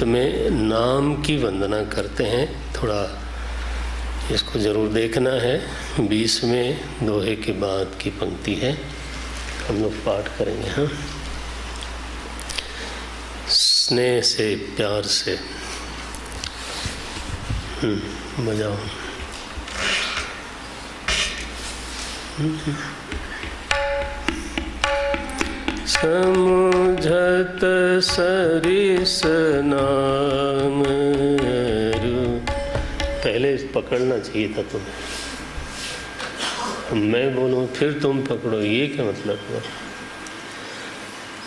में नाम की वंदना करते हैं, थोड़ा इसको जरूर देखना है। 20वें दोहे के बाद की पंक्ति है, हम लोग पाठ करेंगे। हाँ, स्नेह से, प्यार से बजाओ। समुझत सरिस नाम रु। पहले पकड़ना चाहिए था तुम्हें, मैं बोलूं फिर तुम पकड़ो, ये क्या मतलब हुआ?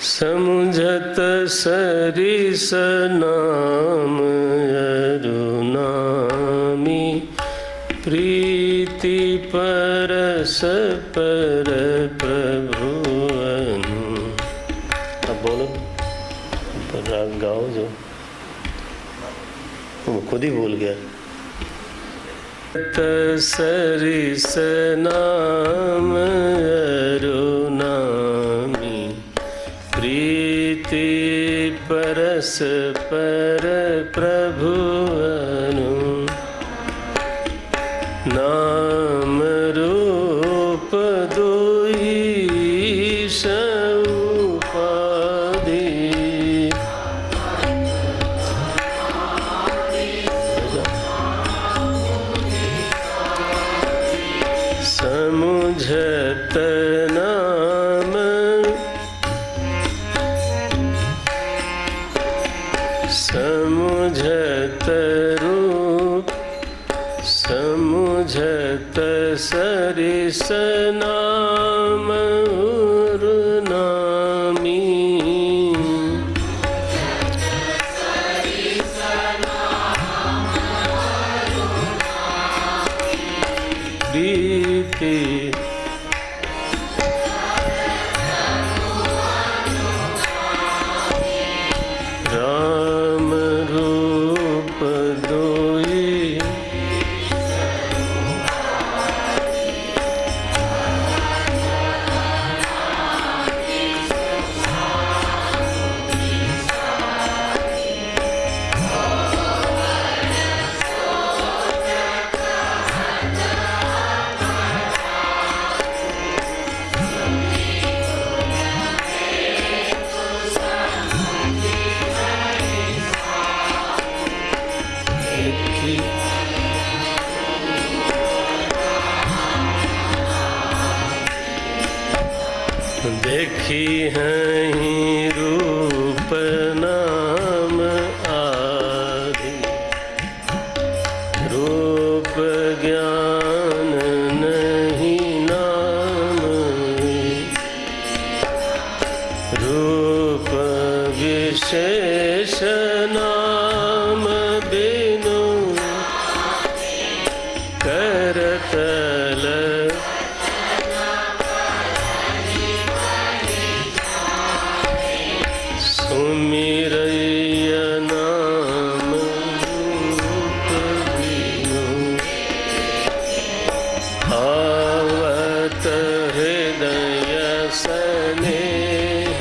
समुझत सरिस नाम अरुनामी प्रीति परस पर प्रभु। अब बोलो, राग गाओ जो वो खुद ही भूल गया। सरिस नाम अरुनामी प्रीति परस पर प्रभु अनु। नाम रूप दुई उपाधि समुझत नाम समुझत रूप समुझत सरिस नाम अरुनामी प्रीति राम रूप दुई देखी हैं रूप नाम आदि रूप ज्ञान नहीं नाम रूप विशेष नाम बिनु करतल सुमिरय नाम रूप बिनु आवत हृदय स्नेह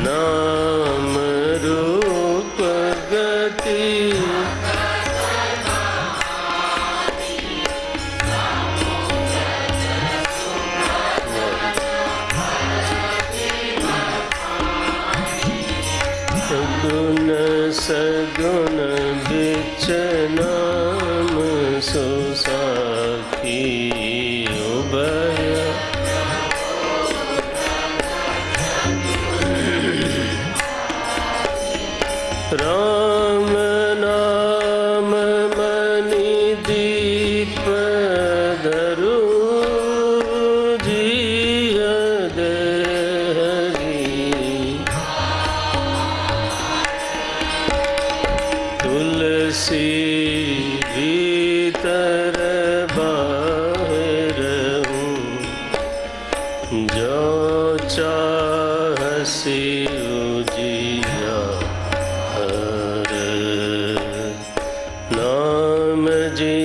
नाम रूप गति गुण सगुण बिच नाम सुसाखी उभय राम नाम मणि दीप धरु जिय देहरी तुलसी भीतर बाहर हूँ जो चाहसी उजिया हर नाम जी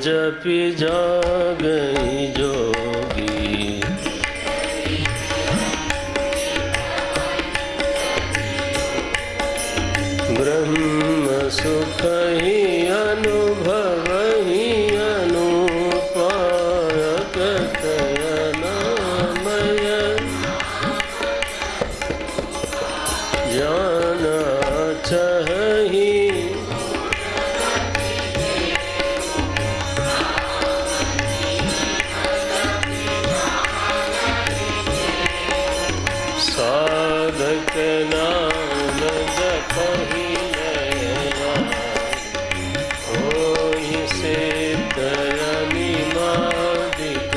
जपि जागई जोगी देखहि अनुभवहि अनुपाय कथयनामय जाना चाहि साधक नाम जपहि नयना होहि सिद्ध अनिमादिक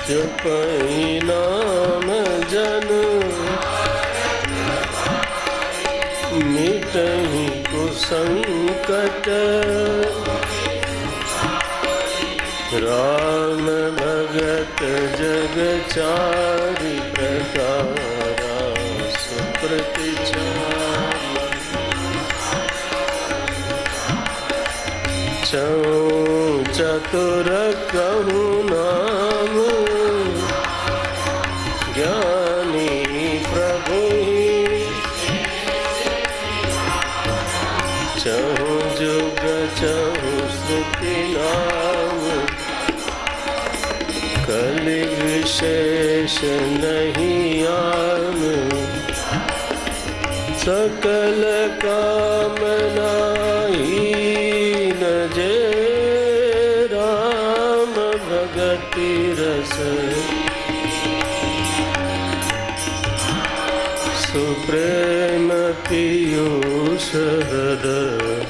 जपहि नाम जन मिटहि कुसंकट राम भगत जग चारि प्रकारा सुप्रतिचारी चौं चतुर कहु नाम ज्ञानी प्रभु चहुँ जुग चहुँ श्रुति नाम कलि विशेष नहीं आन सकल कामना हीन जे राम भगति रस सुप्रेम पीयूष हृदय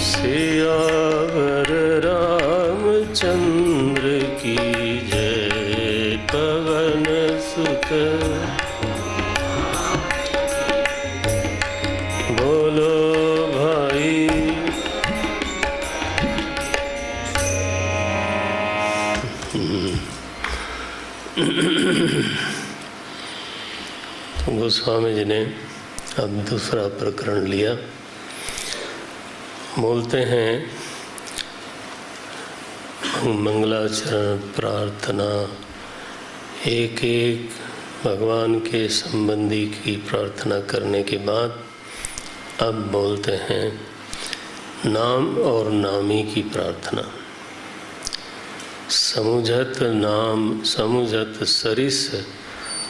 सियावर रामचंद्र की जय पवन सुत बोलो भाई। गोस्वामी जी ने अब दूसरा प्रकरण लिया। बोलते हैं मंगलाचरण प्रार्थना एक एक भगवान के संबंधी की प्रार्थना करने के बाद अब बोलते हैं नाम और नामी की प्रार्थना। समुझत नाम समुझत सरिस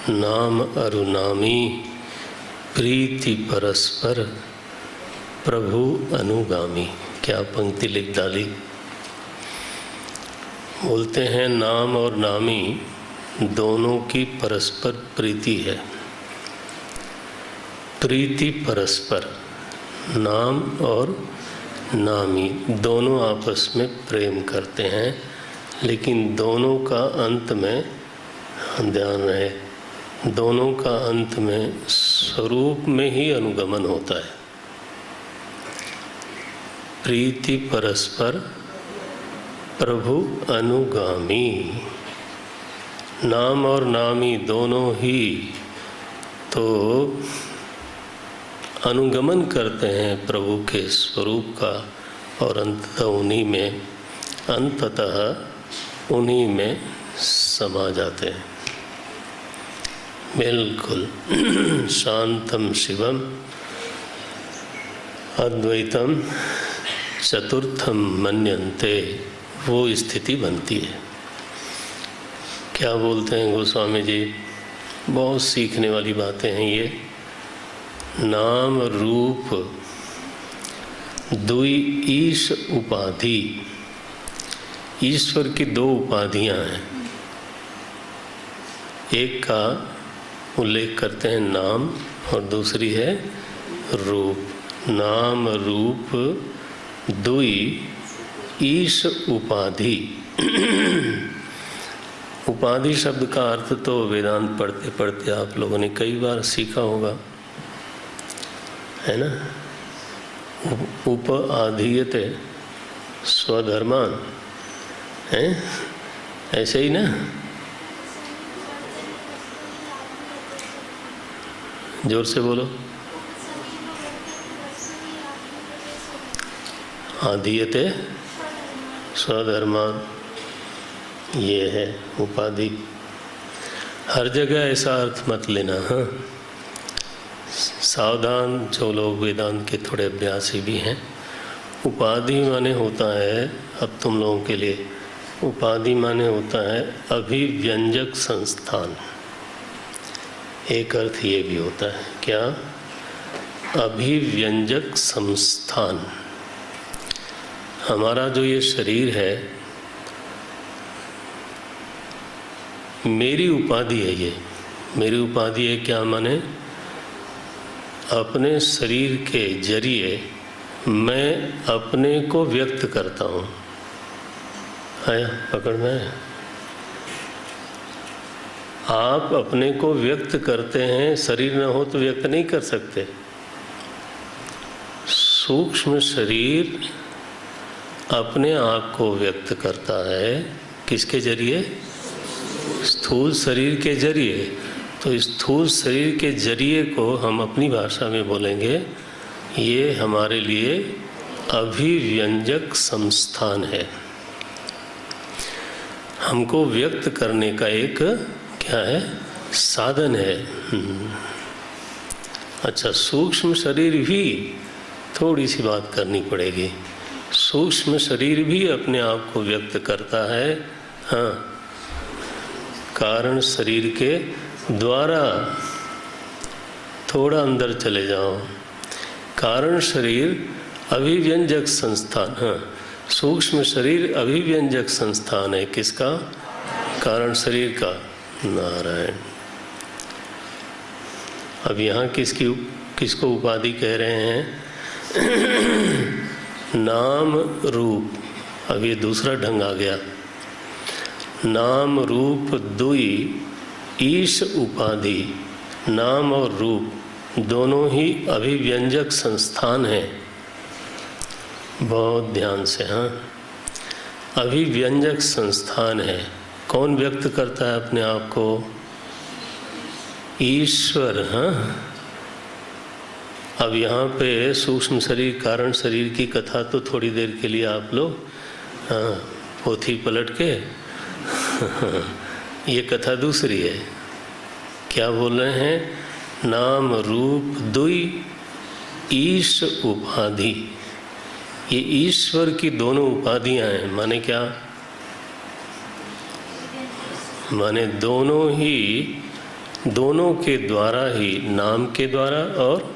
नाम अरुनामी प्रीति परस्पर प्रभु अनुगामी। क्या पंक्ति लिख डाली। बोलते हैं नाम और नामी दोनों की परस्पर प्रीति है। प्रीति परस्पर, नाम और नामी दोनों आपस में प्रेम करते हैं, लेकिन दोनों का अंत में ध्यान रहे, दोनों का अंत में स्वरूप में ही अनुगमन होता है। प्रीति परस्पर प्रभु अनुगामी। नाम और नामी दोनों ही तो अनुगमन करते हैं प्रभु के स्वरूप का, और अंततः उन्हीं में समा जाते हैं। बिल्कुल शांतम शिवम अद्वैतम चतुर्थम मन्यन्ते, वो स्थिति बनती है। क्या बोलते हैं गोस्वामी जी, बहुत सीखने वाली बातें हैं ये। नाम रूप दुई ईश उपाधि, ईश्वर की दो उपाधियां हैं। एक का उल्लेख करते हैं नाम और दूसरी है रूप। नाम रूप दुई ईश उपाधि। उपाधि शब्द का अर्थ तो वेदांत पढ़ते पढ़ते आप लोगों ने कई बार सीखा होगा, है ना। उप आधीयते स्वधर्मान, है ऐसे ही ना। जोर से बोलो। आधीयते स्वधर्मान, ये है उपाधि। हर जगह ऐसा अर्थ मत लेना, हाँ। सावधान जो लोग वेदांत के थोड़े अभ्यासी भी हैं, उपाधि माने होता है, अब तुम लोगों के लिए उपाधि माने होता है अभिव्यंजक संस्थान। एक अर्थ ये भी होता है, क्या? अभिव्यंजक संस्थान। हमारा जो ये शरीर है, मेरी उपाधि है, ये मेरी उपाधि है। क्या माने? अपने शरीर के जरिए मैं अपने को व्यक्त करता हूँ। आया पकड़ में? आप अपने को व्यक्त करते हैं, शरीर न हो तो व्यक्त नहीं कर सकते। सूक्ष्म शरीर अपने आप को व्यक्त करता है, किसके जरिए? स्थूल शरीर के जरिए। तो स्थूल शरीर के जरिए को हम अपनी भाषा में बोलेंगे, ये हमारे लिए अभिव्यंजक संस्थान है, हमको व्यक्त करने का एक क्या है? साधन है। अच्छा, सूक्ष्म शरीर भी, थोड़ी सी बात करनी पड़ेगी। सूक्ष्म शरीर भी अपने आप को व्यक्त करता है, हाँ, कारण शरीर के द्वारा। थोड़ा अंदर चले जाओ। कारण शरीर अभिव्यंजक संस्थान, हाँ, सूक्ष्म शरीर अभिव्यंजक संस्थान है। किसका? कारण शरीर का। नारायण। अब यहाँ किसको उपाधि कह रहे हैं? नाम रूप। अब ये दूसरा ढंग आ गया। नाम रूप दुई ईश उपाधि। नाम और रूप दोनों ही अभिव्यंजक संस्थान हैं। बहुत ध्यान से, हाँ, अभिव्यंजक संस्थान है। कौन व्यक्त करता है अपने आप को? ईश्वर। हाँ, अब यहाँ पे सूक्ष्म शरीर कारण शरीर की कथा तो थोड़ी देर के लिए आप लोग, हाँ, पोथी पलट के ये कथा दूसरी है। क्या बोल रहे हैं? नाम रूप दुई ईश उपाधि। ये ईश्वर की दोनों उपाधियां हैं। माने क्या? माने दोनों के द्वारा ही, नाम के द्वारा और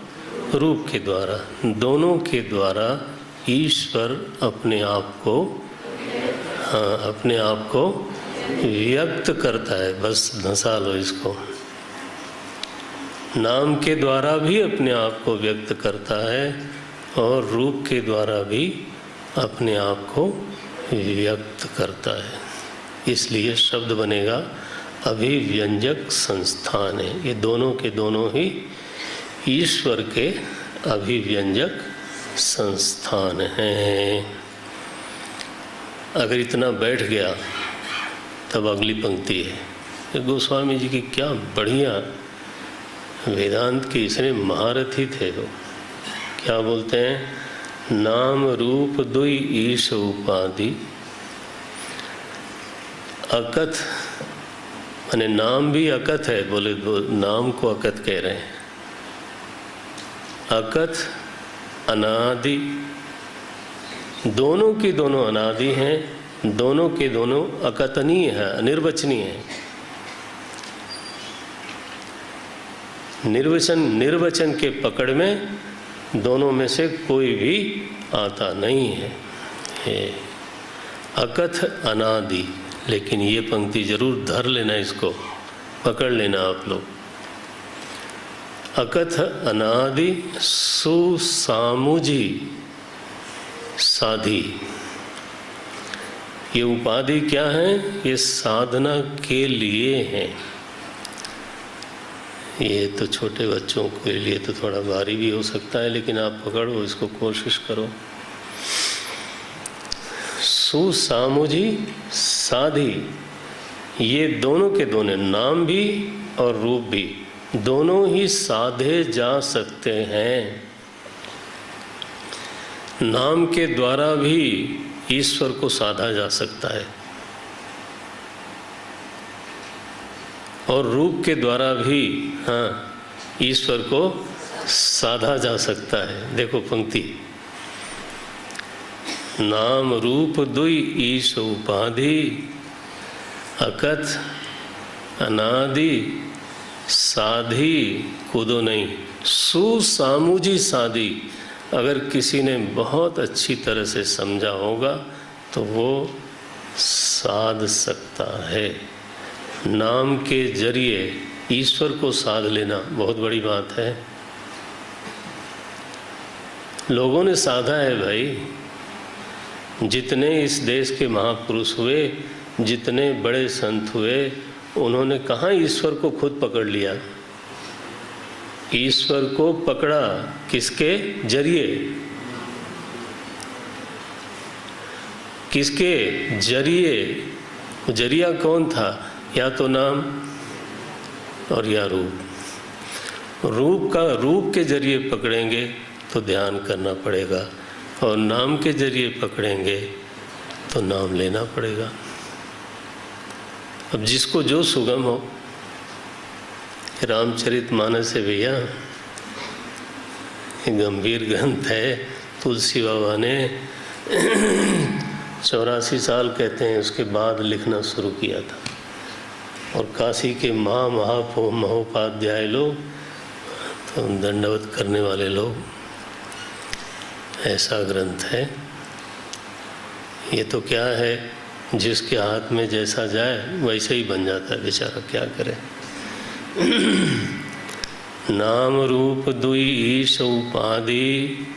रूप के द्वारा, दोनों के द्वारा ईश्वर अपने आप को, हाँ, अपने आप को व्यक्त करता है। बस धंसा लो इसको। नाम के द्वारा भी अपने आप को व्यक्त करता है और रूप के द्वारा भी अपने आप को व्यक्त करता है। इसलिए शब्द बनेगा अभिव्यंजक संस्थान है। ये दोनों के दोनों ही ईश्वर के अभिव्यंजक संस्थान हैं। अगर इतना बैठ गया तब अगली पंक्ति है। गोस्वामी जी की क्या बढ़िया, वेदांत के इसने महारथी थे। तो क्या बोलते हैं? नाम रूप दुई ईश उपाधि। अकथ माने नाम भी अकथ है। बोले नाम को अकथ कह रहे हैं। अकथ अनादि, दोनों की दोनों अनादि हैं, दोनों के दोनों अकथनीय है, अनिर्वचनीय है। निर्वचन के पकड़ में दोनों में से कोई भी आता नहीं है। अकथ अनादि। लेकिन ये पंक्ति जरूर धर लेना, इसको पकड़ लेना आप लोग। अकथ अनादि सुसामुजी साधी। ये उपाधि क्या है? ये साधना के लिए है। ये तो छोटे बच्चों के लिए तो थोड़ा भारी भी हो सकता है, लेकिन आप पकड़ो इसको, कोशिश करो। सुसामुजी साधी, ये दोनों के दोनों, नाम भी और रूप भी, दोनों ही साधे जा सकते हैं। नाम के द्वारा भी ईश्वर को साधा जा सकता है और रूप के द्वारा भी, हाँ, ईश्वर को साधा जा सकता है। देखो पंक्ति, नाम रूप दुई ईश उपाधि, अकथ अनादि साधी कूदो नहीं, सुसामुजी साधी। अगर किसी ने बहुत अच्छी तरह से समझा होगा तो वो साध सकता है। नाम के जरिए ईश्वर को साध लेना बहुत बड़ी बात है। लोगों ने साधा है भाई। जितने इस देश के महापुरुष हुए, जितने बड़े संत हुए, उन्होंने कहाँ ईश्वर को खुद पकड़ लिया? ईश्वर को पकड़ा किसके जरिए? किसके जरिए? जरिया कौन था? या तो नाम और या रूप। रूप के जरिए पकड़ेंगे तो ध्यान करना पड़ेगा, और नाम के जरिए पकड़ेंगे तो नाम लेना पड़ेगा। अब जिसको जो सुगम हो। रामचरितमानस है भैया, गंभीर ग्रंथ है। तुलसी बाबा ने 84 साल कहते हैं उसके बाद लिखना शुरू किया था, और काशी के महोपाध्याय लोग, तो दंडवत करने वाले लोग, ऐसा ग्रंथ है। ये तो क्या है, जिसके हाथ में जैसा जाए वैसे ही बन जाता है, बेचारा क्या करे। नाम रूप दुई ईश उपाधि,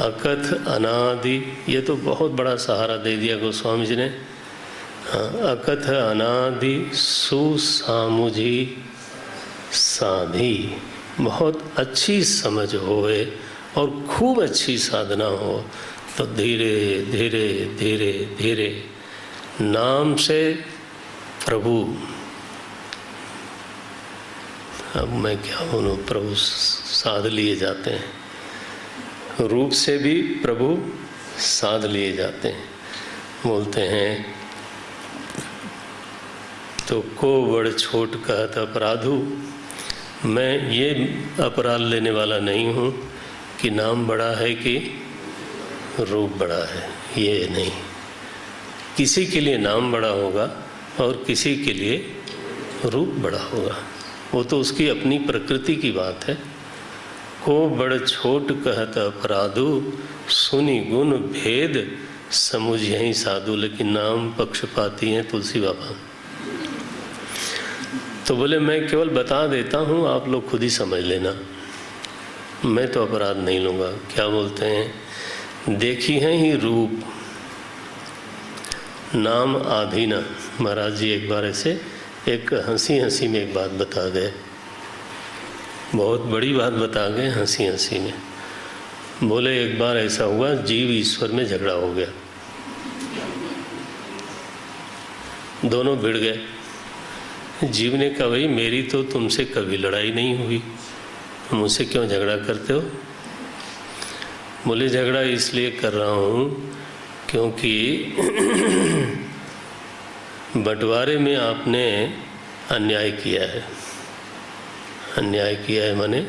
अकथ अनादि। ये तो बहुत बड़ा सहारा दे दिया गोस्वामी जी ने। अकथ अनादि सुसामुझी साधी। बहुत अच्छी समझ होए और खूब अच्छी साधना हो तो धीरे धीरे धीरे धीरे नाम से प्रभु, अब मैं क्या बोलूं, प्रभु साध लिए जाते हैं। रूप से भी प्रभु साध लिए जाते हैं। बोलते हैं तो को बड़ छोट कहत अपराधु। मैं ये अपराध लेने वाला नहीं हूँ कि नाम बड़ा है कि रूप बड़ा है, ये नहीं। किसी के लिए नाम बड़ा होगा और किसी के लिए रूप बड़ा होगा, वो तो उसकी अपनी प्रकृति की बात है। को बड़ छोट कहत अपराधु, सुनी गुण भेद समुझहि साधु। लेकिन नाम पक्षपाती हैं तुलसी बाबा। तो बोले मैं केवल बता देता हूँ, आप लोग खुद ही समझ लेना, मैं तो अपराध नहीं लूँगा। क्या बोलते हैं, देखी हैं ही रूप नाम आधीना। महाराज जी एक बार ऐसे एक हंसी में एक बात बता गए, बहुत बड़ी बात बता गए हंसी में। बोले एक बार ऐसा हुआ, जीव ईश्वर में झगड़ा हो गया, दोनों भिड़ गए। जीव ने कहा भाई मेरी तो तुमसे कभी लड़ाई नहीं हुई, मुझसे क्यों झगड़ा करते हो? बोले झगड़ा इसलिए कर रहा हूँ क्योंकि बंटवारे में आपने अन्याय किया है। अन्याय किया है माने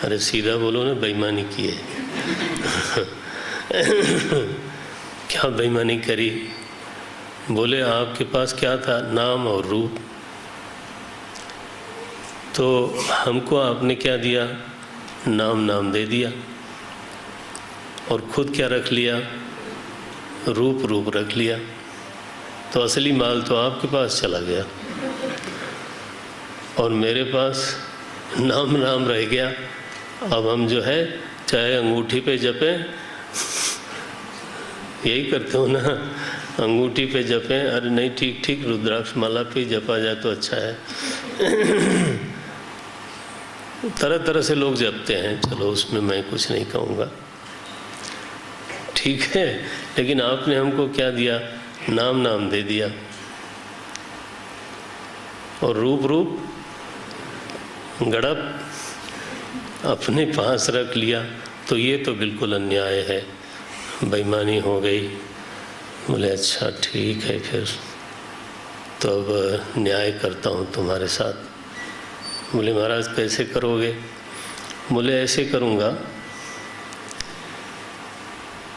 अरे सीधा बोलो ना, बेईमानी की है। क्या बेईमानी करी? बोले आपके पास क्या था, नाम और रूप। तो हमको आपने क्या दिया, नाम दे दिया, और खुद क्या रख लिया, रूप रख लिया। तो असली माल तो आपके पास चला गया और मेरे पास नाम रह गया। अब हम जो है चाहे अंगूठी पे जपें, यही करते हो ना, अंगूठी पे जपें, अरे नहीं ठीक रुद्राक्ष माला पे जपा जाए तो अच्छा है। तरह से लोग जपते हैं, चलो उसमें मैं कुछ नहीं कहूँगा, ठीक है। लेकिन आपने हमको क्या दिया, नाम दे दिया और रूप गड़प अपने पास रख लिया। तो ये तो बिल्कुल अन्याय है, बेईमानी हो गई। बोले अच्छा ठीक है, फिर तो अब न्याय करता हूँ तुम्हारे साथ। बोले महाराज कैसे करोगे? बोले ऐसे करूँगा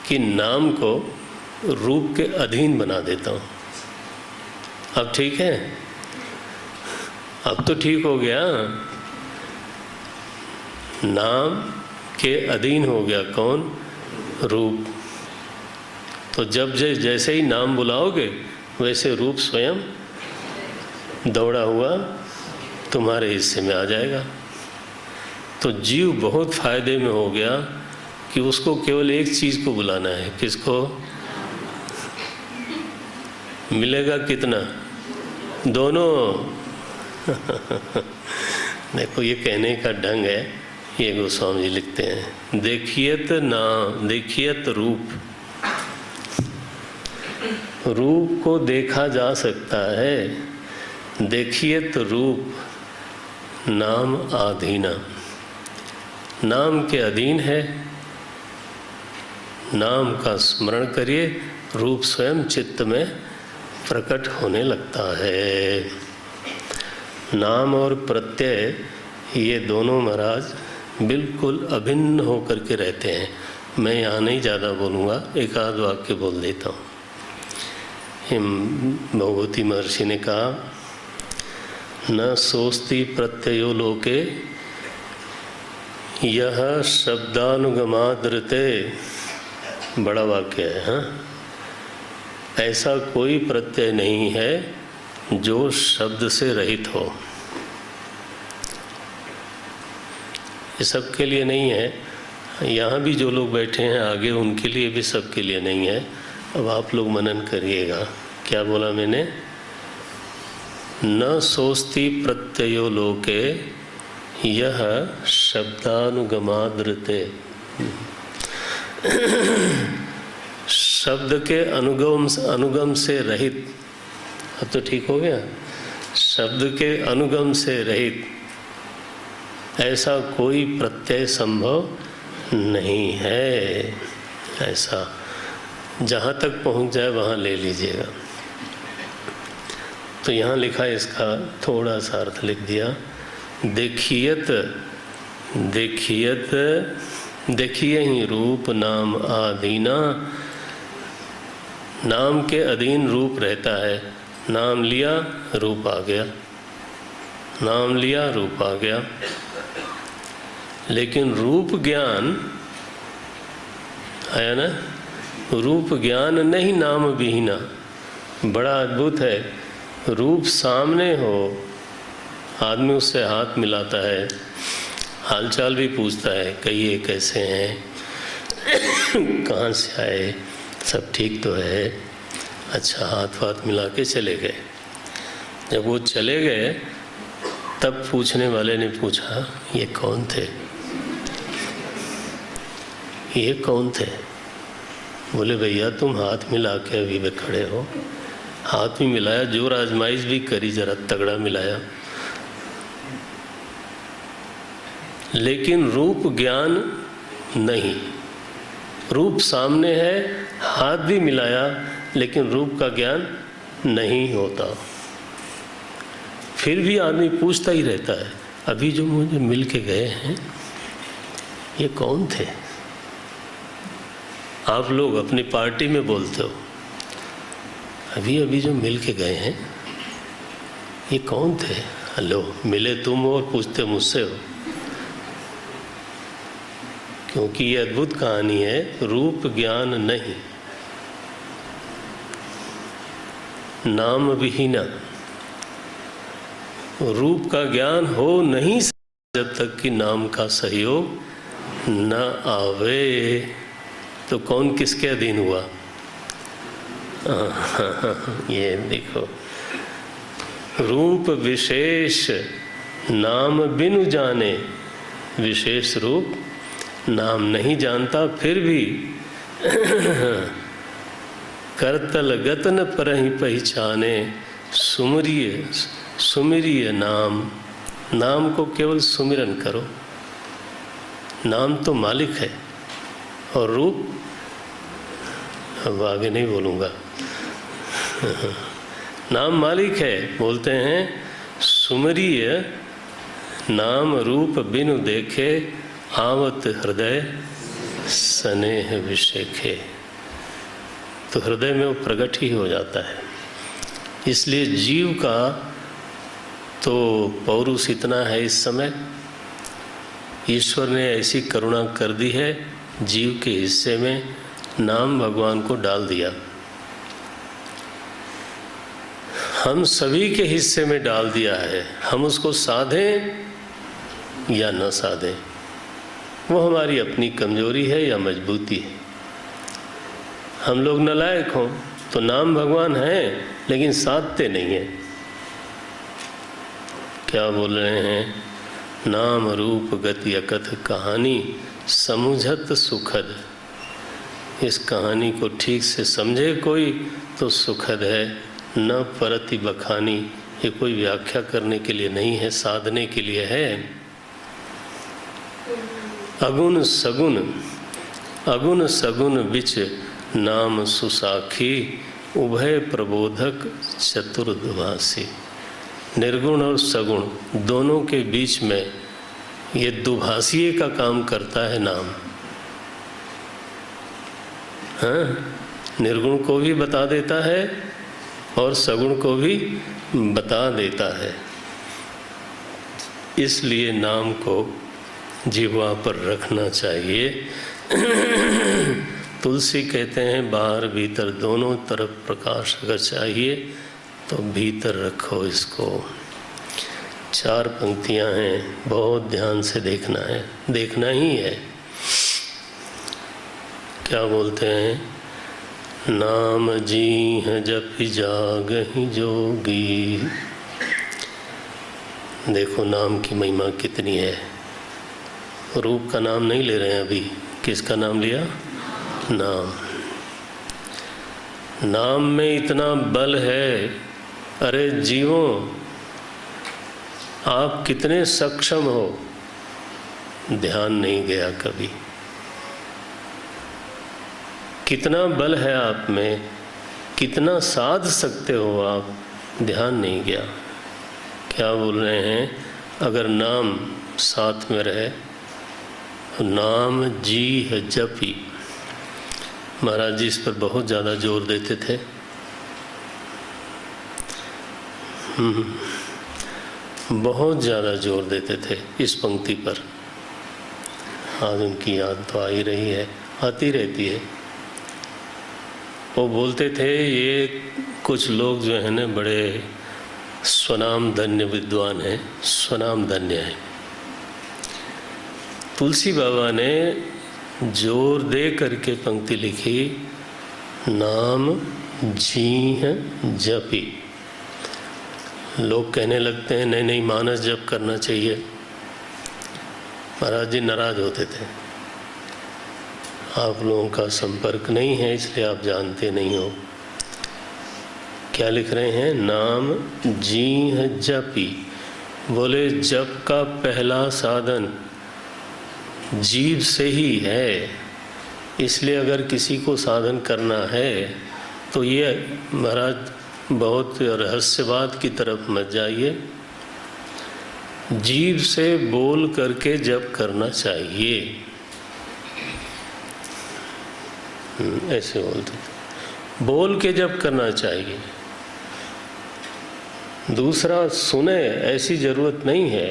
कि नाम को रूप के अधीन बना देता हूँ। अब ठीक है? अब तो ठीक हो गया। नाम के अधीन हो गया कौन? रूप। तो जब जैसे ही नाम बुलाओगे वैसे रूप स्वयं दौड़ा हुआ तुम्हारे हिस्से में आ जाएगा। तो जीव बहुत फायदे में हो गया कि उसको केवल एक चीज को बुलाना है। किसको? मिलेगा कितना? दोनों। देखो ये कहने का ढंग है, ये गोस्वामी जी लिखते हैं, देखियत नाम देखियत रूप। रूप को देखा जा सकता है, देखियत रूप नाम आधीना। नाम के अधीन है, नाम का स्मरण करिए, रूप स्वयं चित्त में प्रकट होने लगता है। नाम और प्रत्यय ये दोनों महाराज बिल्कुल अभिन्न होकर के रहते हैं। मैं यहाँ नहीं ज़्यादा बोलूँगा, एक आध वाक्य बोल देता हूँ। भगवती महर्षि ने कहा, न सोस्ति प्रत्ययो लोके यह शब्दानुगमादृते। बड़ा वाक्य है। हाँ, ऐसा कोई प्रत्यय नहीं है जो शब्द से रहित हो। ये सबके लिए नहीं है, यहाँ भी जो लोग बैठे हैं आगे उनके लिए भी, सबके लिए नहीं है। अब आप लोग मनन करिएगा, क्या बोला मैंने? न सोस्ति प्रत्ययो लोके यह शब्दानुगमादृते। शब्द के अनुगम से रहित। अब तो ठीक हो गया? शब्द के अनुगम से रहित ऐसा कोई प्रत्यय संभव नहीं है। ऐसा जहाँ तक पहुँच जाए वहाँ ले लीजिएगा। तो यहाँ लिखा है, इसका थोड़ा सा अर्थ लिख दिया। देखियत देखियत देखिए ही रूप नाम आधीना। नाम के अधीन रूप रहता है। नाम लिया रूप आ गया, नाम लिया रूप आ गया। लेकिन रूप ज्ञान आया ना, रूप ज्ञान नहीं नाम विहीना। बड़ा अद्भुत है। रूप सामने हो, आदमी उससे हाथ मिलाता है, हालचाल भी पूछता है, कहिए कैसे हैं, कहाँ से आए, सब ठीक तो है, अच्छा, हाथ वाथ मिला के चले गए। जब वो चले गए तब पूछने वाले ने पूछा, ये कौन थे? ये कौन थे? बोले भैया तुम हाथ मिला के अभी भी खड़े हो। हाथ भी मिलाया, जोर आजमाइश भी करी, जरा तगड़ा मिलाया, लेकिन रूप ज्ञान नहीं। रूप सामने है, हाथ भी मिलाया, लेकिन रूप का ज्ञान नहीं होता। फिर भी आदमी पूछता ही रहता है, अभी जो मुझे मिल के गए हैं ये कौन थे? आप लोग अपनी पार्टी में बोलते हो, अभी अभी जो मिल के गए हैं ये कौन थे? हेलो, मिले तुम हो और पूछते मुझसे हो। क्योंकि ये अद्भुत कहानी है, रूप ज्ञान नहीं, नाम विहीना। रूप का ज्ञान हो नहीं जब तक कि नाम का सहयोग न आवे। तो कौन किसके अधीन हुआ? ये देखो, रूप विशेष नाम बिनु जाने। विशेष रूप नाम नहीं जानता, फिर भी करतल गतन पर ही पहचाने। सुमरिय सुमिरिय नाम। नाम को केवल सुमिरन करो। नाम तो मालिक है और रूप अब आगे नहीं बोलूँगा। नाम मालिक है, बोलते हैं सुमरिय नाम रूप बिनु देखे आवत हृदय स्नेह विशेखे। तो हृदय में वो प्रकट ही हो जाता है। इसलिए जीव का तो पौरुष इतना है, इस समय ईश्वर ने ऐसी करुणा कर दी है, जीव के हिस्से में नाम भगवान को डाल दिया। हम सभी के हिस्से में डाल दिया है, हम उसको साधें या न साधें, वो हमारी अपनी कमजोरी है या मजबूती है। हम लोग नालायक हों तो नाम भगवान है लेकिन साधते नहीं हैं। क्या बोल रहे हैं? नाम रूप गति अकथ कहानी समुझत सुखद। इस कहानी को ठीक से समझे कोई तो सुखद है, न परति बखानी। ये कोई व्याख्या करने के लिए नहीं है, साधने के लिए है। अगुण सगुण अगुण सगुण बिच नाम सुसाखी उभय प्रबोधक चतुर्दुभासी। निर्गुण और सगुण दोनों के बीच में ये दुभाषिये का काम करता है नाम। हाँ, निर्गुण को भी बता देता है और सगुण को भी बता देता है। इसलिए नाम को जिह्वा पर रखना चाहिए। तुलसी कहते हैं बाहर भीतर दोनों तरफ प्रकाश अगर चाहिए तो भीतर रखो इसको। 4 पंक्तियां हैं, बहुत ध्यान से देखना है, देखना ही है। क्या बोलते हैं? नाम जीह जप जागहि जोगी। देखो नाम की महिमा कितनी है। रूप का नाम नहीं ले रहे हैं अभी, किसका नाम लिया? नाम। नाम में इतना बल है। अरे जीवों, आप कितने सक्षम हो, ध्यान नहीं गया कभी। कितना बल है आप में, कितना साध सकते हो आप, ध्यान नहीं गया। क्या बोल रहे हैं? अगर नाम साथ में रहे, नाम जी जपी। महाराज जी इस पर बहुत ज़्यादा जोर देते थे। बहुत ज़्यादा जोर देते थे इस पंक्ति पर। आज उनकी याद तो आ ही रही है, आती रहती है। वो बोलते थे, ये कुछ लोग जो है ना बड़े स्वनाम धन्य विद्वान हैं, स्वनाम धन्य हैं। तुलसी बाबा ने जोर दे करके पंक्ति लिखी, नाम जीह जपी। लोग कहने लगते हैं नहीं नहीं मानस जप करना चाहिए। महाराज जी नाराज होते थे, आप लोगों का संपर्क नहीं है इसलिए आप जानते नहीं हो। क्या लिख रहे हैं? नाम जीह जपी। बोले जप का पहला साधन जीव से ही है। इसलिए अगर किसी को साधन करना है तो ये महाराज बहुत रहस्यवाद की तरफ मत जाइए। जीव से बोल करके जप करना चाहिए, ऐसे बोलते थे। बोल के जप करना चाहिए। दूसरा सुने ऐसी जरूरत नहीं है,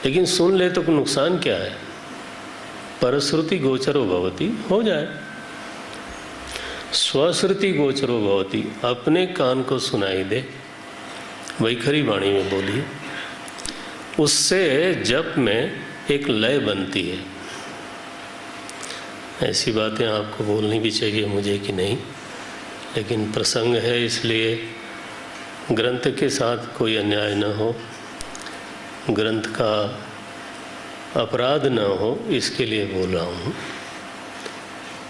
लेकिन सुन ले तो नुकसान क्या है? परश्रुति गोचरो भवति, हो जाए। स्वश्रुति गोचरो भवति, अपने कान को सुनाई दे, वैखरी वाणी में बोलिए। उससे जप में एक लय बनती है। ऐसी बातें आपको बोलनी भी चाहिए मुझे कि नहीं, लेकिन प्रसंग है इसलिए ग्रंथ के साथ कोई अन्याय न हो, ग्रंथ का अपराध न हो, इसके लिए बोल रहा हूँ।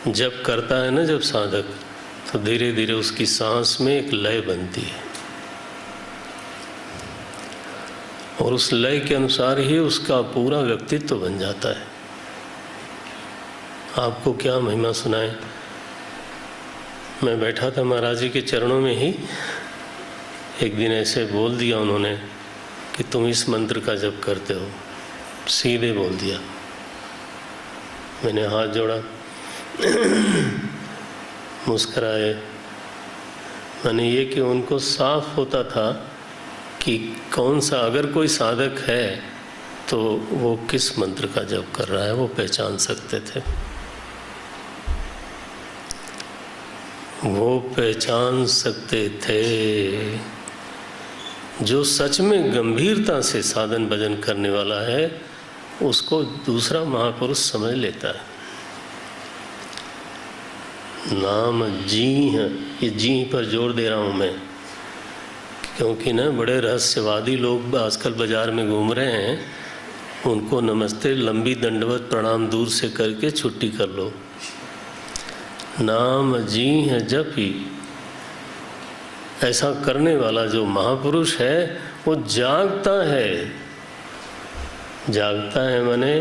जब करता है ना जब साधक, तो धीरे धीरे उसकी सांस में एक लय बनती है और उस लय के अनुसार ही उसका पूरा व्यक्तित्व बन जाता है। आपको क्या महिमा सुनाए। मैं बैठा था महाराज जी के चरणों में ही, एक दिन ऐसे बोल दिया उन्होंने कि तुम इस मंत्र का जप करते हो, सीधे बोल दिया। मैंने हाथ जोड़ा, मुस्कुराए। मैंने ये कि उनको साफ होता था कि कौन सा, अगर कोई साधक है तो वो किस मंत्र का जप कर रहा है, वो पहचान सकते थे। वो पहचान सकते थे। जो सच में गंभीरता से साधन भजन करने वाला है उसको दूसरा महापुरुष समझ लेता है। नाम जी है, ये जी पर जोर दे रहा हूँ मैं, क्योंकि ना बड़े रहस्यवादी लोग आजकल बाजार में घूम रहे हैं, उनको नमस्ते लंबी दंडवत प्रणाम दूर से करके छुट्टी कर लो। नाम जी है जपी, ऐसा करने वाला जो महापुरुष है वो जागता है। जागता है माने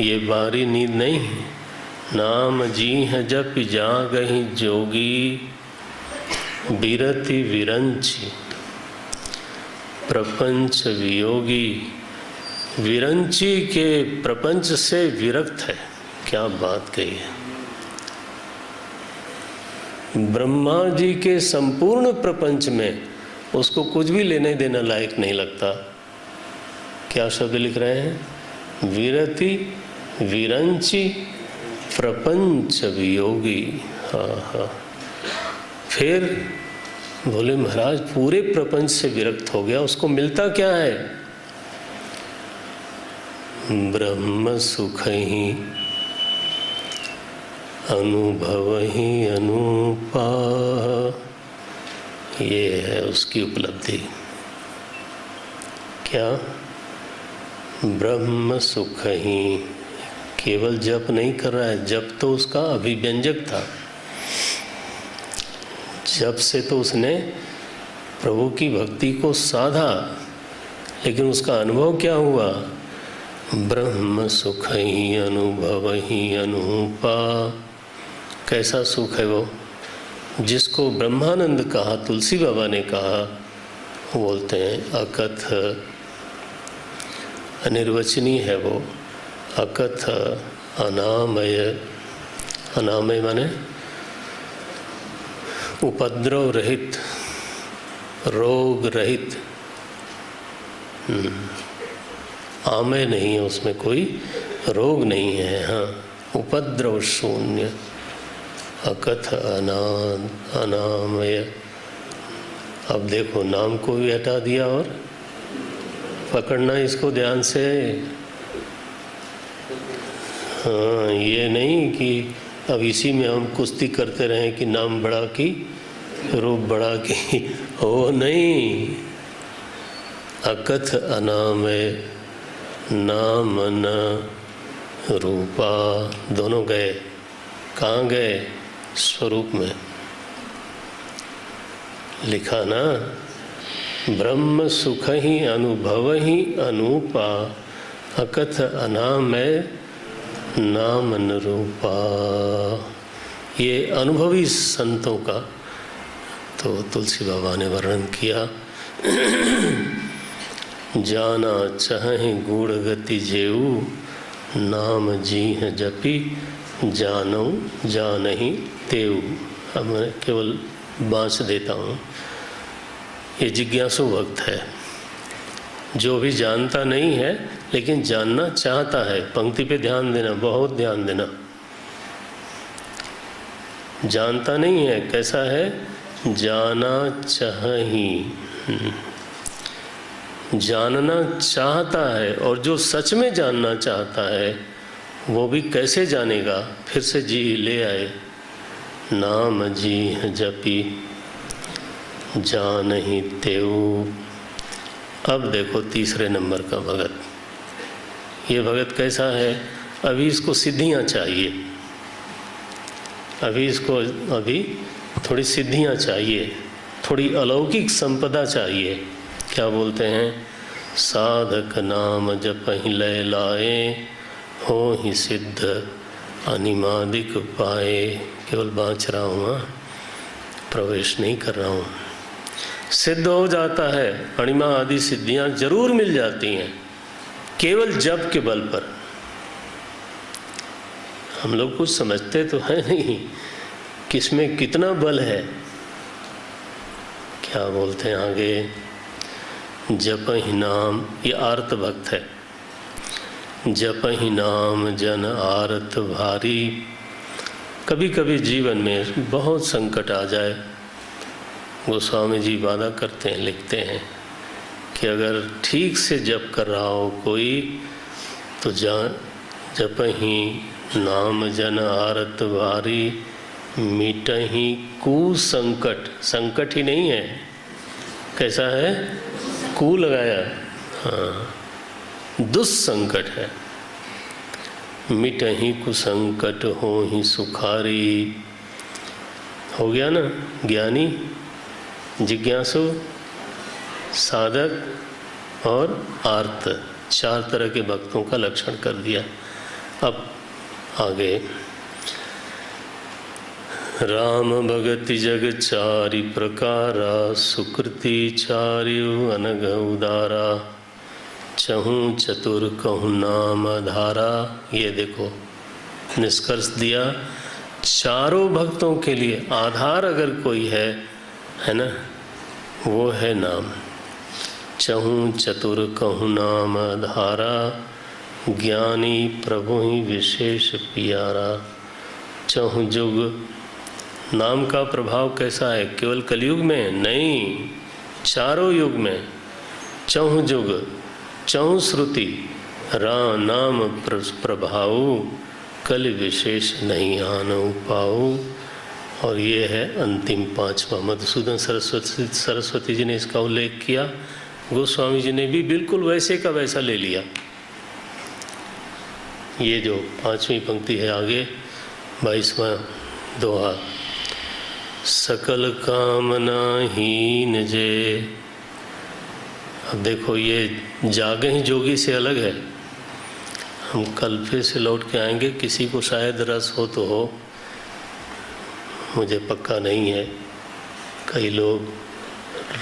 ये बाहरी नींद नहीं है। नाम जी है जप जागहि जोगी, बिरति विरंची प्रपंच वियोगी। विरंची के प्रपंच से विरक्त है। क्या बात कही है। ब्रह्मा जी के संपूर्ण प्रपंच में उसको कुछ भी लेने देना लायक नहीं लगता। क्या शब्द लिख रहे हैं? विरति विरंची प्रपंच वियोगी। हाँ हाँ। फिर बोले महाराज पूरे प्रपंच से विरक्त हो गया, उसको मिलता क्या है? ब्रह्म सुख ही अनुभव ही अनुपा। ये है उसकी उपलब्धि। क्या? ब्रह्म सुख ही। केवल जप नहीं कर रहा है, जप तो उसका अभिव्यंजक था। जप से तो उसने प्रभु की भक्ति को साधा, लेकिन उसका अनुभव क्या हुआ? ब्रह्म सुख ही अनुभव ही अनुपा। कैसा सुख है वो? जिसको ब्रह्मानंद कहा, तुलसी बाबा ने कहा, बोलते हैं अकथ, अनिर्वचनीय है वो। अकथ अनामय। अनामय माने उपद्रव रहित, रोग रहित। आमय नहीं है, उसमें कोई रोग नहीं है। हाँ, उपद्रव शून्य। अकथ अनामय। अब देखो नाम को भी हटा दिया, और पकड़ना इसको ध्यान से। हाँ, ये नहीं कि अब इसी में हम कुश्ती करते रहें कि नाम बढ़ा की रूप बढ़ा की। हो नहीं। अकथ अनामय, नाम न रूपा। दोनों गए। कहाँ गए? स्वरूप में। लिखा ना, ब्रह्म सुख ही अनुभव ही अनुपा, अकथ अनामय नाम न रूपा। ये अनुभवी संतों का तो तुलसी बाबा ने वर्णन किया। जाना चाहे गूढ़ गति जेऊ, नाम जी है जपी जानो जानहि तेऊ। अब मैं केवल बाँच देता हूँ। ये जिज्ञासु भक्त है, जो भी जानता नहीं है लेकिन जानना चाहता है। पंक्ति पे ध्यान देना, बहुत ध्यान देना। जानता नहीं है, कैसा है? जाना चाही, जानना चाहता है। और जो सच में जानना चाहता है वो भी कैसे जानेगा? फिर से जी ले आए। नाम जी जपी जानहि तेऊ। अब देखो तीसरे नंबर का भगत। ये भगत कैसा है? अभी इसको सिद्धियां चाहिए, अभी थोड़ी सिद्धियां चाहिए, थोड़ी अलौकिक संपदा चाहिए। क्या बोलते हैं? साधक नाम जपहि लय लाए, हो ही सिद्ध अनिमादिक पाए। केवल बाँच रहा हूँ, प्रवेश नहीं कर रहा हूँ। सिद्ध हो जाता है, अणिमा आदि सिद्धियां जरूर मिल जाती हैं केवल जप के बल पर। हम लोग कुछ समझते तो है नहीं किसमें कितना बल है। क्या बोलते हैं आगे, जप ही नाम, ये आर्त भक्त है। जप ही नाम जन आरत भारी। कभी कभी जीवन में बहुत संकट आ जाए, गोस्वामी जी वादा करते हैं, लिखते हैं कि अगर ठीक से जप कर रहा हो कोई तो जप ही नाम जन आरत भारी, मिट ही कुसंकट। संकट ही नहीं है, कैसा है, कु लगाया, हाँ, दुस्संकट है। मिट ही कुसंकट हो ही सुखारी। हो गया ना, ज्ञानी, जिज्ञासु, साधक और आर्त, चार तरह के भक्तों का लक्षण कर दिया। अब आगे, राम भगति जग चारि प्रकारा, सुकृति चार्यु अनघ उदारा, चहूँ चतुर कहूँ नाम धारा। ये देखो निष्कर्ष दिया, चारों भक्तों के लिए आधार अगर कोई है ना, वो है नाम। चहूँ चतुर कहूँ नाम धारा, ज्ञानी प्रभु ही विशेष प्यारा। चहूँ जुग, नाम का प्रभाव कैसा है, केवल कलयुग में नहीं, चारों युग में। चहूँ जुग चहूँ श्रुति, नाम प्रभाव, कल विशेष नहीं आन पाऊ। और ये है अंतिम पांचवा। मधुसूदन सरस्वती जी ने इसका उल्लेख किया, गोस्वामी जी ने भी बिल्कुल वैसे का वैसा ले लिया। ये जो पांचवी पंक्ति है आगे, 22वां दोहा, सकल कामना हीन जे। अब देखो ये जागे ही जोगी से अलग है। हम कल फिर से लौट के आएंगे, किसी को शायद रस हो तो हो, मुझे पक्का नहीं है। कई लोग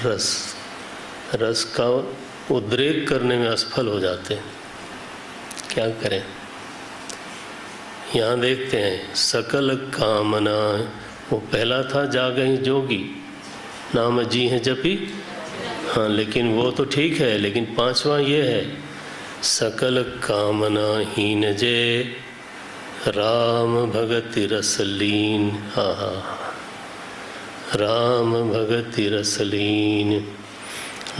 रस का उद्रेक करने में असफल हो जाते हैं, क्या करें। यहाँ देखते हैं, सकल कामना, वो पहला था जागहि जोगी, नाम जी है जपी, हाँ, लेकिन वो तो ठीक है, लेकिन पांचवा ये है, सकल कामना हीन जे, राम भगति रसलीन। हाँ, राम भगति रसलीन,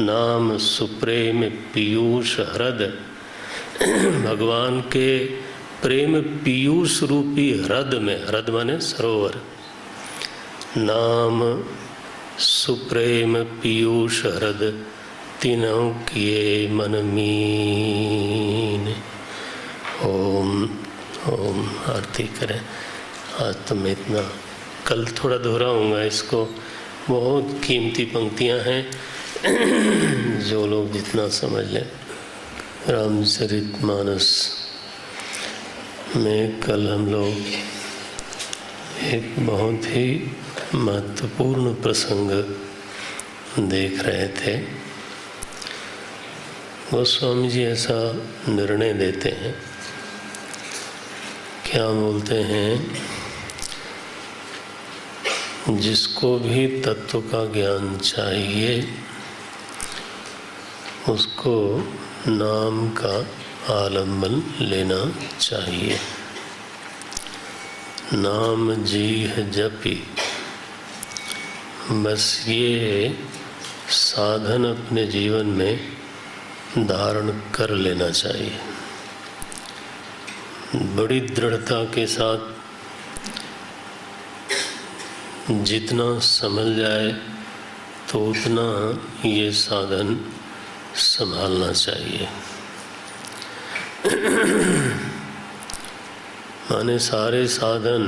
नाम सुप्रेम पीयूष हृद। भगवान के प्रेम पीयूष रूपी हृद में, हृद माने सरोवर, नाम सुप्रेम पीयूष हृद, तीनों किए मन मीन। ओम ओम आरती करें। आज तो मैं इतना, कल थोड़ा दोहराऊंगा इसको, बहुत कीमती पंक्तियां हैं, जो लोग जितना समझ लें। रामचरितमानस में कल हम लोग एक बहुत ही महत्वपूर्ण प्रसंग देख रहे थे। गोस्वामी जी ऐसा निर्णय देते हैं, क्या बोलते हैं, जिसको भी तत्व का ज्ञान चाहिए उसको नाम का आलम्बन लेना चाहिए। नाम जी है जपी, बस ये साधन अपने जीवन में धारण कर लेना चाहिए। बड़ी दृढ़ता के साथ जितना संभल जाए तो उतना ये साधन संभालना चाहिए। माने सारे साधन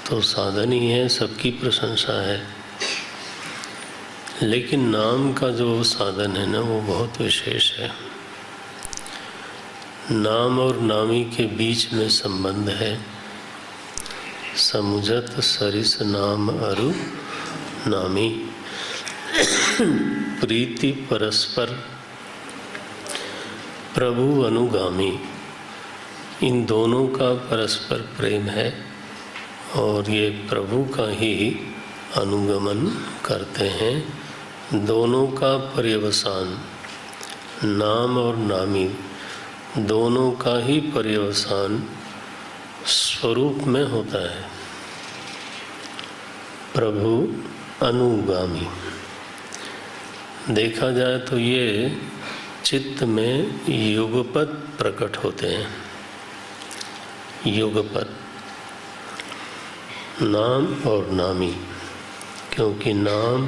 तो साधन ही है, सबकी प्रशंसा है, लेकिन नाम का जो साधन है ना, वो बहुत विशेष है। नाम और नामी के बीच में संबंध है। समुझत सरिस नाम अरु नामी। प्रीति परस्पर प्रभु अनुगामी, इन दोनों का परस्पर प्रेम है और ये प्रभु का ही अनुगमन करते हैं। दोनों का पर्यवसान, नाम और नामी दोनों का ही पर्यवसान स्वरूप में होता है। प्रभु अनुगामी, देखा जाए तो ये चित्त में युगपत प्रकट होते हैं। युगपत, नाम और नामी, क्योंकि नाम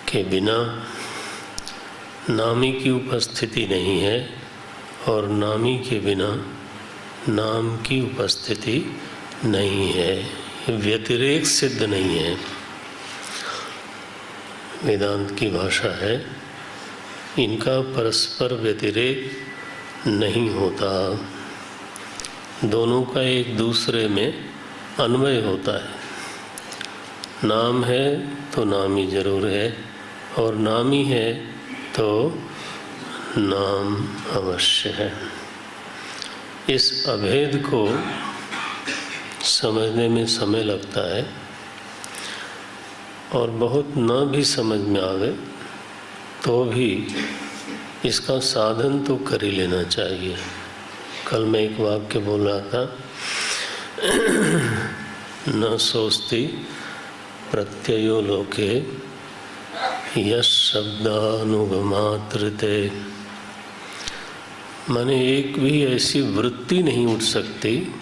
के बिना नामी की उपस्थिति नहीं है और नामी के बिना नाम की उपस्थिति नहीं है, व्यतिरेक सिद्ध नहीं है। वेदांत की भाषा है, इनका परस्पर व्यतिरेक नहीं होता, दोनों का एक दूसरे में अन्वय होता है। नाम है तो नामी जरूर है और नामी है तो नाम अवश्य है। इस अभेद को समझने में समय लगता है और बहुत न भी समझ में आवे तो भी इसका साधन तो कर ही लेना चाहिए। कल मैं एक वाक्य बोल रहा था, न सोचती प्रत्ययो लोके यश शब्दानुगमात्रते, माने एक भी ऐसी वृत्ति नहीं उठ सकती।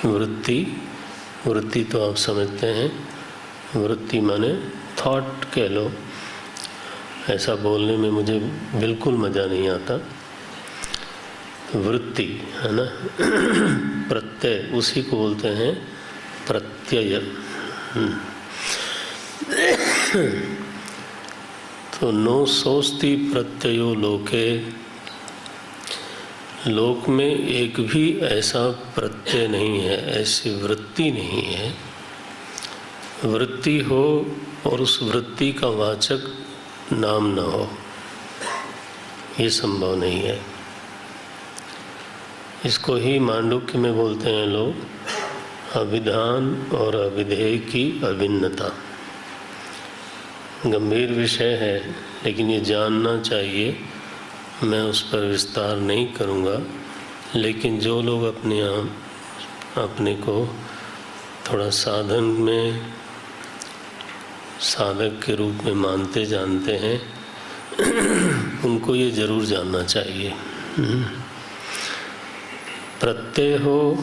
वृत्ति तो आप समझते हैं, वृत्ति माने थॉट कह लो, ऐसा बोलने में मुझे बिल्कुल मज़ा नहीं आता। वृत्ति है ना, प्रत्यय उसी को बोलते हैं प्रत्यय। तो नो सोचती प्रत्ययो लोके, लोक में एक भी ऐसा प्रत्यय नहीं है, ऐसी वृत्ति नहीं है। वृत्ति हो और उस वृत्ति का वाचक नाम न हो, ये संभव नहीं है। इसको ही मांडुक्य में बोलते हैं लोग, अभिधान और अभिधेय की अभिन्नता। गंभीर विषय है, लेकिन ये जानना चाहिए। मैं उस पर विस्तार नहीं करूँगा, लेकिन जो लोग अपने को थोड़ा साधन में साधक के रूप में मानते जानते हैं, उनको ये जरूर जानना चाहिए। प्रत्यय हो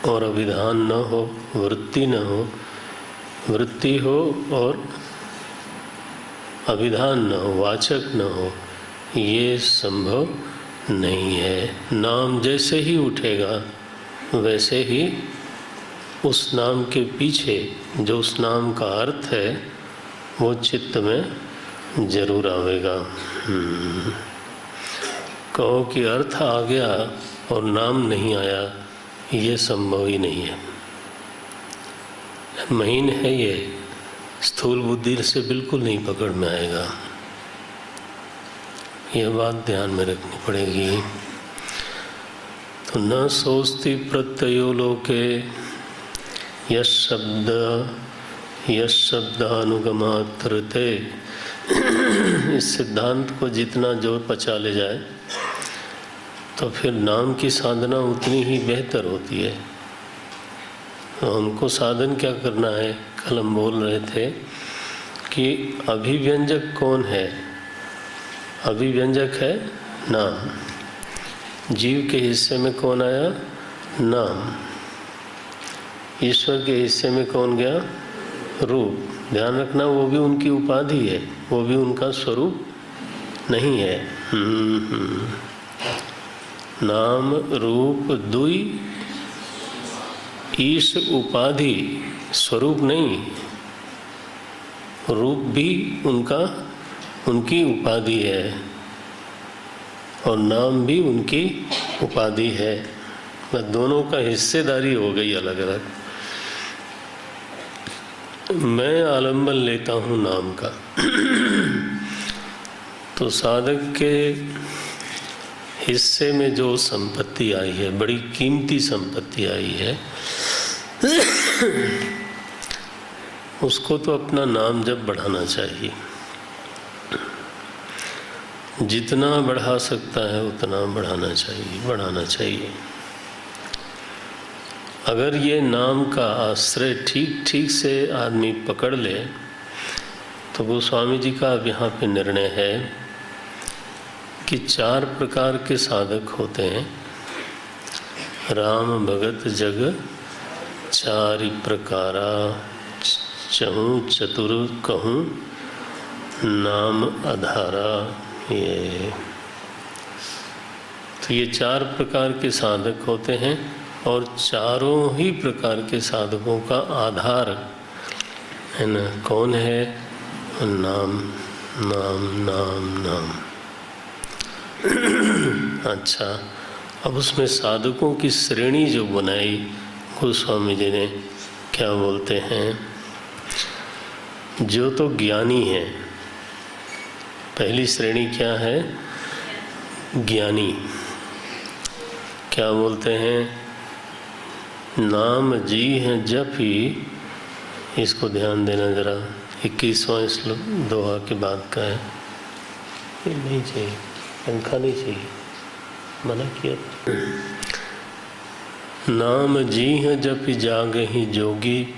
और अभिधान न हो, वृत्ति न हो, वृत्ति हो और अभिधान न हो, वाचक न हो, ये संभव नहीं है। नाम जैसे ही उठेगा वैसे ही उस नाम के पीछे जो उस नाम का अर्थ है वो चित्त में जरूर आवेगा। कहो कि अर्थ आ गया और नाम नहीं आया, ये संभव ही नहीं है। महीन है ये, स्थूल बुद्धि से बिल्कुल नहीं पकड़ में आएगा। ये बात ध्यान में रखनी पड़ेगी। तो न सोचती प्रत्ययो लोके यश शब्दानुगमात्रते। इस सिद्धांत को जितना जो पचा ले जाए तो फिर नाम की साधना उतनी ही बेहतर होती है। तो हमको साधन क्या करना है? कल हम बोल रहे थे कि अभिव्यंजक कौन है? अभिव्यंजक है नाम। जीव के हिस्से में कौन आया? नाम। ईश्वर के हिस्से में कौन गया? रूप। ध्यान रखना, वो भी उनकी उपाधि है, वो भी उनका स्वरूप नहीं है। नाम रूप दुई, ईश उपाधि, स्वरूप नहीं। रूप भी उनकी उपाधि है और नाम भी उनकी उपाधि है। बस दोनों का हिस्सेदारी हो गई अलग अलग। मैं आलम्बन लेता हूँ नाम का। तो साधक के हिस्से में जो संपत्ति आई है, बड़ी कीमती संपत्ति आई है, उसको तो अपना नाम जब बढ़ाना चाहिए। जितना बढ़ा सकता है उतना बढ़ाना चाहिए। अगर ये नाम का आश्रय ठीक ठीक से आदमी पकड़ ले तो गोस्वामी जी का अब यहाँ पे निर्णय है कि 4 प्रकार के साधक होते हैं। राम भगत जग 4 प्रकारा, चहूँ चतुर कहूँ नाम आधारा। ये 4 प्रकार के साधक होते हैं और चारों ही प्रकार के साधकों का आधार है ना, कौन है? नाम नाम नाम नाम। अच्छा, अब उसमें साधकों की श्रेणी जो बनाई गोस्वामी जी ने, क्या बोलते हैं? जो तो ज्ञानी है, पहली श्रेणी क्या है? ज्ञानी। क्या बोलते हैं? नाम जी है जप ही, इसको ध्यान देना जरा, 21वां श्लोक दोहा के बाद का है। ये नहीं चाहिए, पंखा नहीं चाहिए, मना किया। नाम जी है जप ही जाग ही जोगी,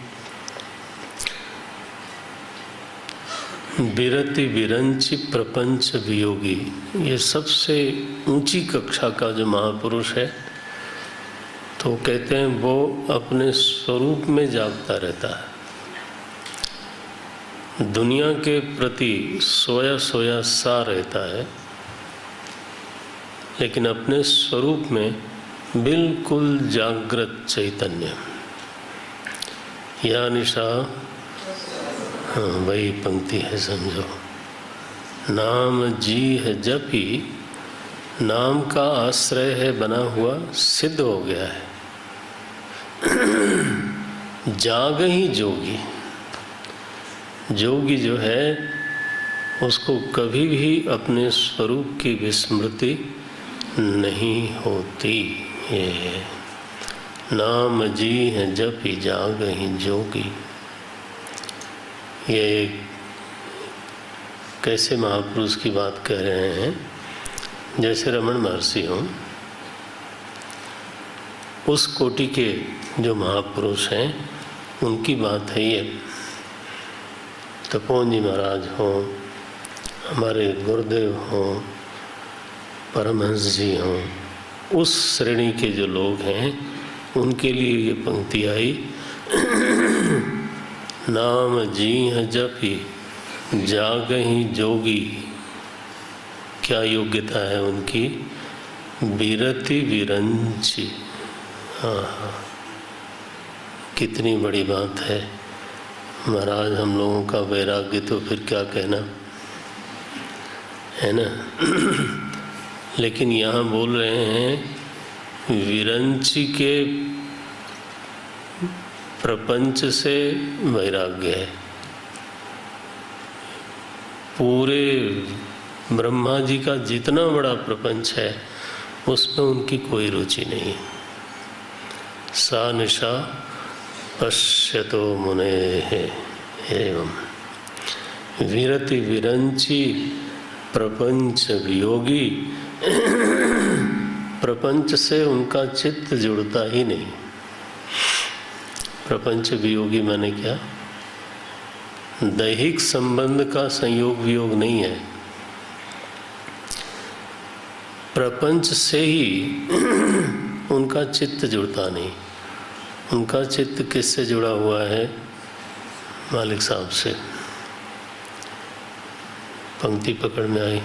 बिरति बिरंचि प्रपंच वियोगी। ये सबसे ऊंची कक्षा का जो महापुरुष है, तो कहते हैं वो अपने स्वरूप में जागता रहता है, दुनिया के प्रति सोया सोया सा रहता है, लेकिन अपने स्वरूप में बिल्कुल जागृत चैतन्य। या निशा, हाँ वही पंक्ति है, समझो। नाम जी है जप ही, नाम का आश्रय है बना हुआ, सिद्ध हो गया है। जाग ही जोगी, जोगी जो है उसको कभी भी अपने स्वरूप की विस्मृति नहीं होती है। नाम जी है जप ही जाग ही जोगी। ये कैसे महापुरुष की बात कह रहे हैं? जैसे रमण महर्षि हों, उस कोटि के जो महापुरुष हैं उनकी बात है ये। तपोवन जी महाराज हों, हमारे गुरुदेव हों, परमहंस जी हों, उस श्रेणी के जो लोग हैं उनके लिए ये पंक्ति आई। नाम जी है जप ही जाग ही जोगी। क्या योग्यता है उनकी? बिरति विरंची। हाँ हाँ, कितनी बड़ी बात है महाराज। हम लोगों का वैराग्य तो फिर क्या कहना, है ना। लेकिन यहाँ बोल रहे हैं विरंची के प्रपंच से वैराग्य है। पूरे ब्रह्मा जी का जितना बड़ा प्रपंच है उसमें उनकी कोई रुचि नहीं। सा निशा पश्यतो मुने एवं विरति विरंची प्रपंच वियोगी। प्रपंच से उनका चित्त जुड़ता ही नहीं। प्रपंच वियोगी माने क्या? दैहिक संबंध का संयोग वियोग नहीं है, प्रपंच से ही उनका चित्त जुड़ता नहीं। उनका चित्त किससे जुड़ा हुआ है? मालिक साहब से। पंक्ति पकड़ में आई,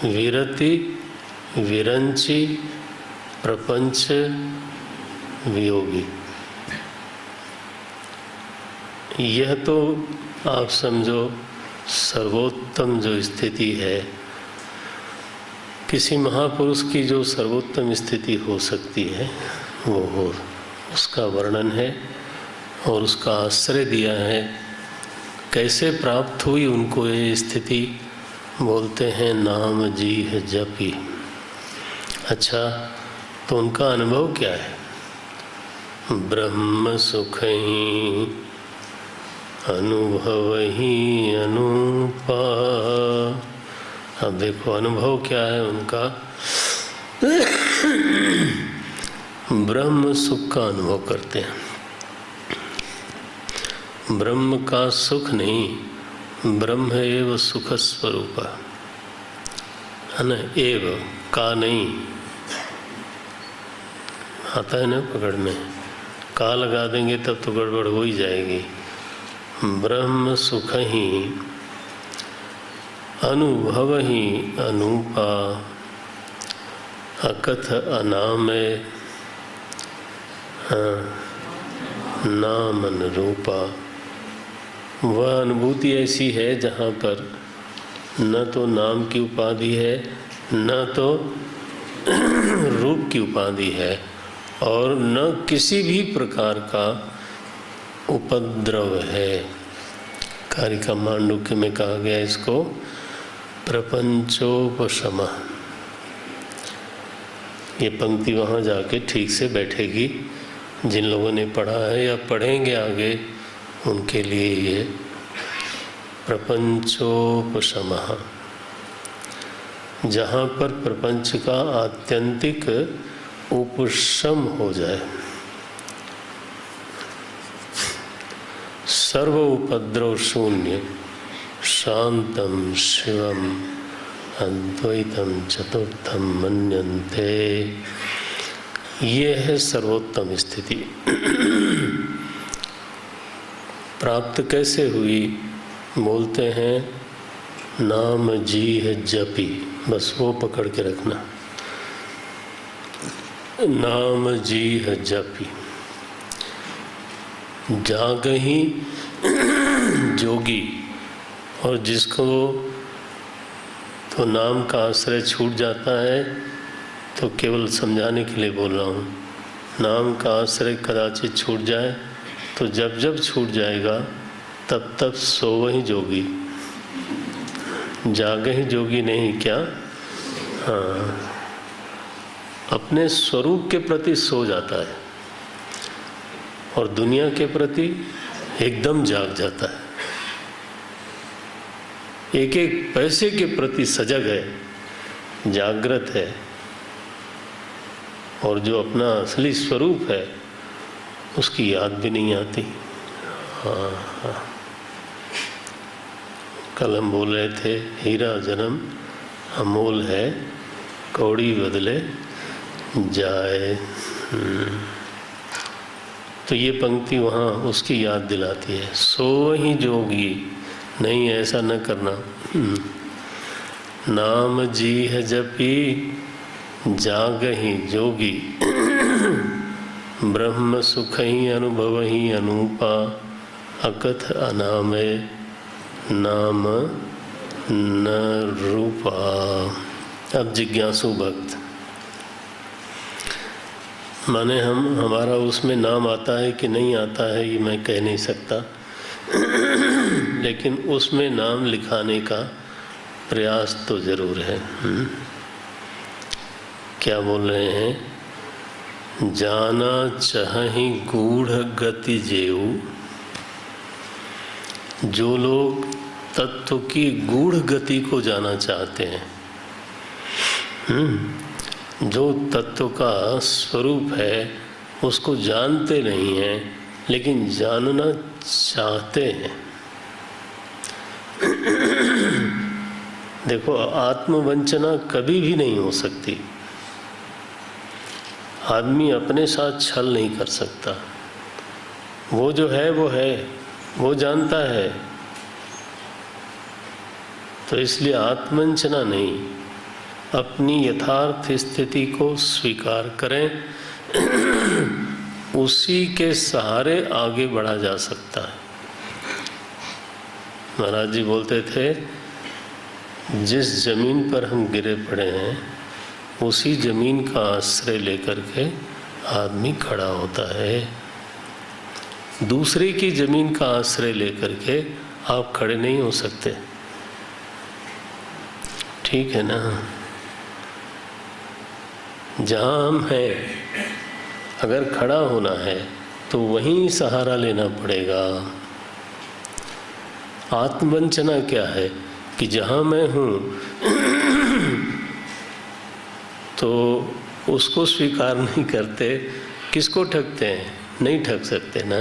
विरति विरंची प्रपंच वियोगी। यह तो आप समझो सर्वोत्तम जो स्थिति है, किसी महापुरुष की जो सर्वोत्तम स्थिति हो सकती है वो हो, उसका वर्णन है और उसका आश्रय दिया है कैसे प्राप्त हुई उनको ये स्थिति? बोलते हैं नाम जी है जपी। अच्छा, तो उनका अनुभव क्या है? ब्रह्म सुख ही अनुभव ही अनुपा। अब देखो अनुभव क्या है उनका? ब्रह्म सुख का अनुभव करते हैं। ब्रह्म का सुख नहीं, ब्रह्म एव सुख स्वरूप है ना। एव का नहीं आता है ना पकड़ में, का लगा देंगे तब तो गड़बड़ हो ही जाएगी। ब्रह्म सुख ही अनुभव ही अनुपा अकथ अनामय नाम अनुरूपा। वह अनुभूति ऐसी है जहाँ पर न तो नाम की उपाधि है, न तो रूप की उपाधि है, और न किसी भी प्रकार का उपद्रव है। कारिका मांडुक्य में कहा गया इसको प्रपंचोपशम। ये पंक्ति वहाँ जाके ठीक से बैठेगी। जिन लोगों ने पढ़ा है या पढ़ेंगे आगे उनके लिए ये प्रपंचोपशमः, जहाँ पर प्रपंच का आत्यंतिक उपशम हो जाए, सर्व उपद्रव शून्य शांतम शिवम अद्वैतम चतुर्थम मन्यन्ते। ये है सर्वोत्तम स्थिति। प्राप्त कैसे हुई? बोलते हैं नाम जी है जपी। बस वो पकड़ के रखना, नाम जी है जपी। जागही जोगी, और जिसको तो नाम का आश्रय छूट जाता है, तो केवल समझाने के लिए बोल रहा हूँ, नाम का आश्रय कदाचित छूट जाए तो जब जब छूट जाएगा तब तब सोवह ही जोगी, जागे ही जोगी नहीं क्या? हाँ, अपने स्वरूप के प्रति सो जाता है और दुनिया के प्रति एकदम जाग जाता है। एक एक पैसे के प्रति सजग है, जागृत है, और जो अपना असली स्वरूप है उसकी याद भी नहीं आती। हाँ हाँ, कल हम बोल रहे थे हीरा जन्म अमोल है, कौड़ी बदले जाए। तो ये पंक्ति वहाँ उसकी याद दिलाती है, सो ही जोगी। नहीं, ऐसा न करना। नाम जी है जपी जाग ही जोगी, ब्रह्म सुख ही अनुभव ही अनुपा अकथ अनामय नाम न रूपा। अब जिज्ञासु भक्त, माने हमारा उसमें नाम आता है कि नहीं आता है ये मैं कह नहीं सकता, लेकिन उसमें नाम लिखाने का प्रयास तो जरूर है। क्या बोल रहे हैं? जाना चाहि गूढ़ गति जेऊ। जो लोग तत्व की गूढ़ गति को जाना चाहते हैं, जो तत्व का स्वरूप है उसको जानते नहीं हैं लेकिन जानना चाहते हैं। देखो, आत्मवंचना कभी भी नहीं हो सकती। आदमी अपने साथ छल नहीं कर सकता। वो जो है वो है, वो जानता है। तो इसलिए आत्मवंचना नहीं, अपनी यथार्थ स्थिति को स्वीकार करें, उसी के सहारे आगे बढ़ा जा सकता है। महाराज जी बोलते थे, जिस जमीन पर हम गिरे पड़े हैं उसी जमीन का आश्रय लेकर के आदमी खड़ा होता है। दूसरे की जमीन का आश्रय लेकर के आप खड़े नहीं हो सकते, ठीक है ना। जहाँ हम हैं, अगर खड़ा होना है तो वहीं सहारा लेना पड़ेगा। आत्मवंचना क्या है कि जहाँ मैं हूँ तो उसको स्वीकार नहीं करते, किसको ठगते हैं? नहीं ठग सकते ना।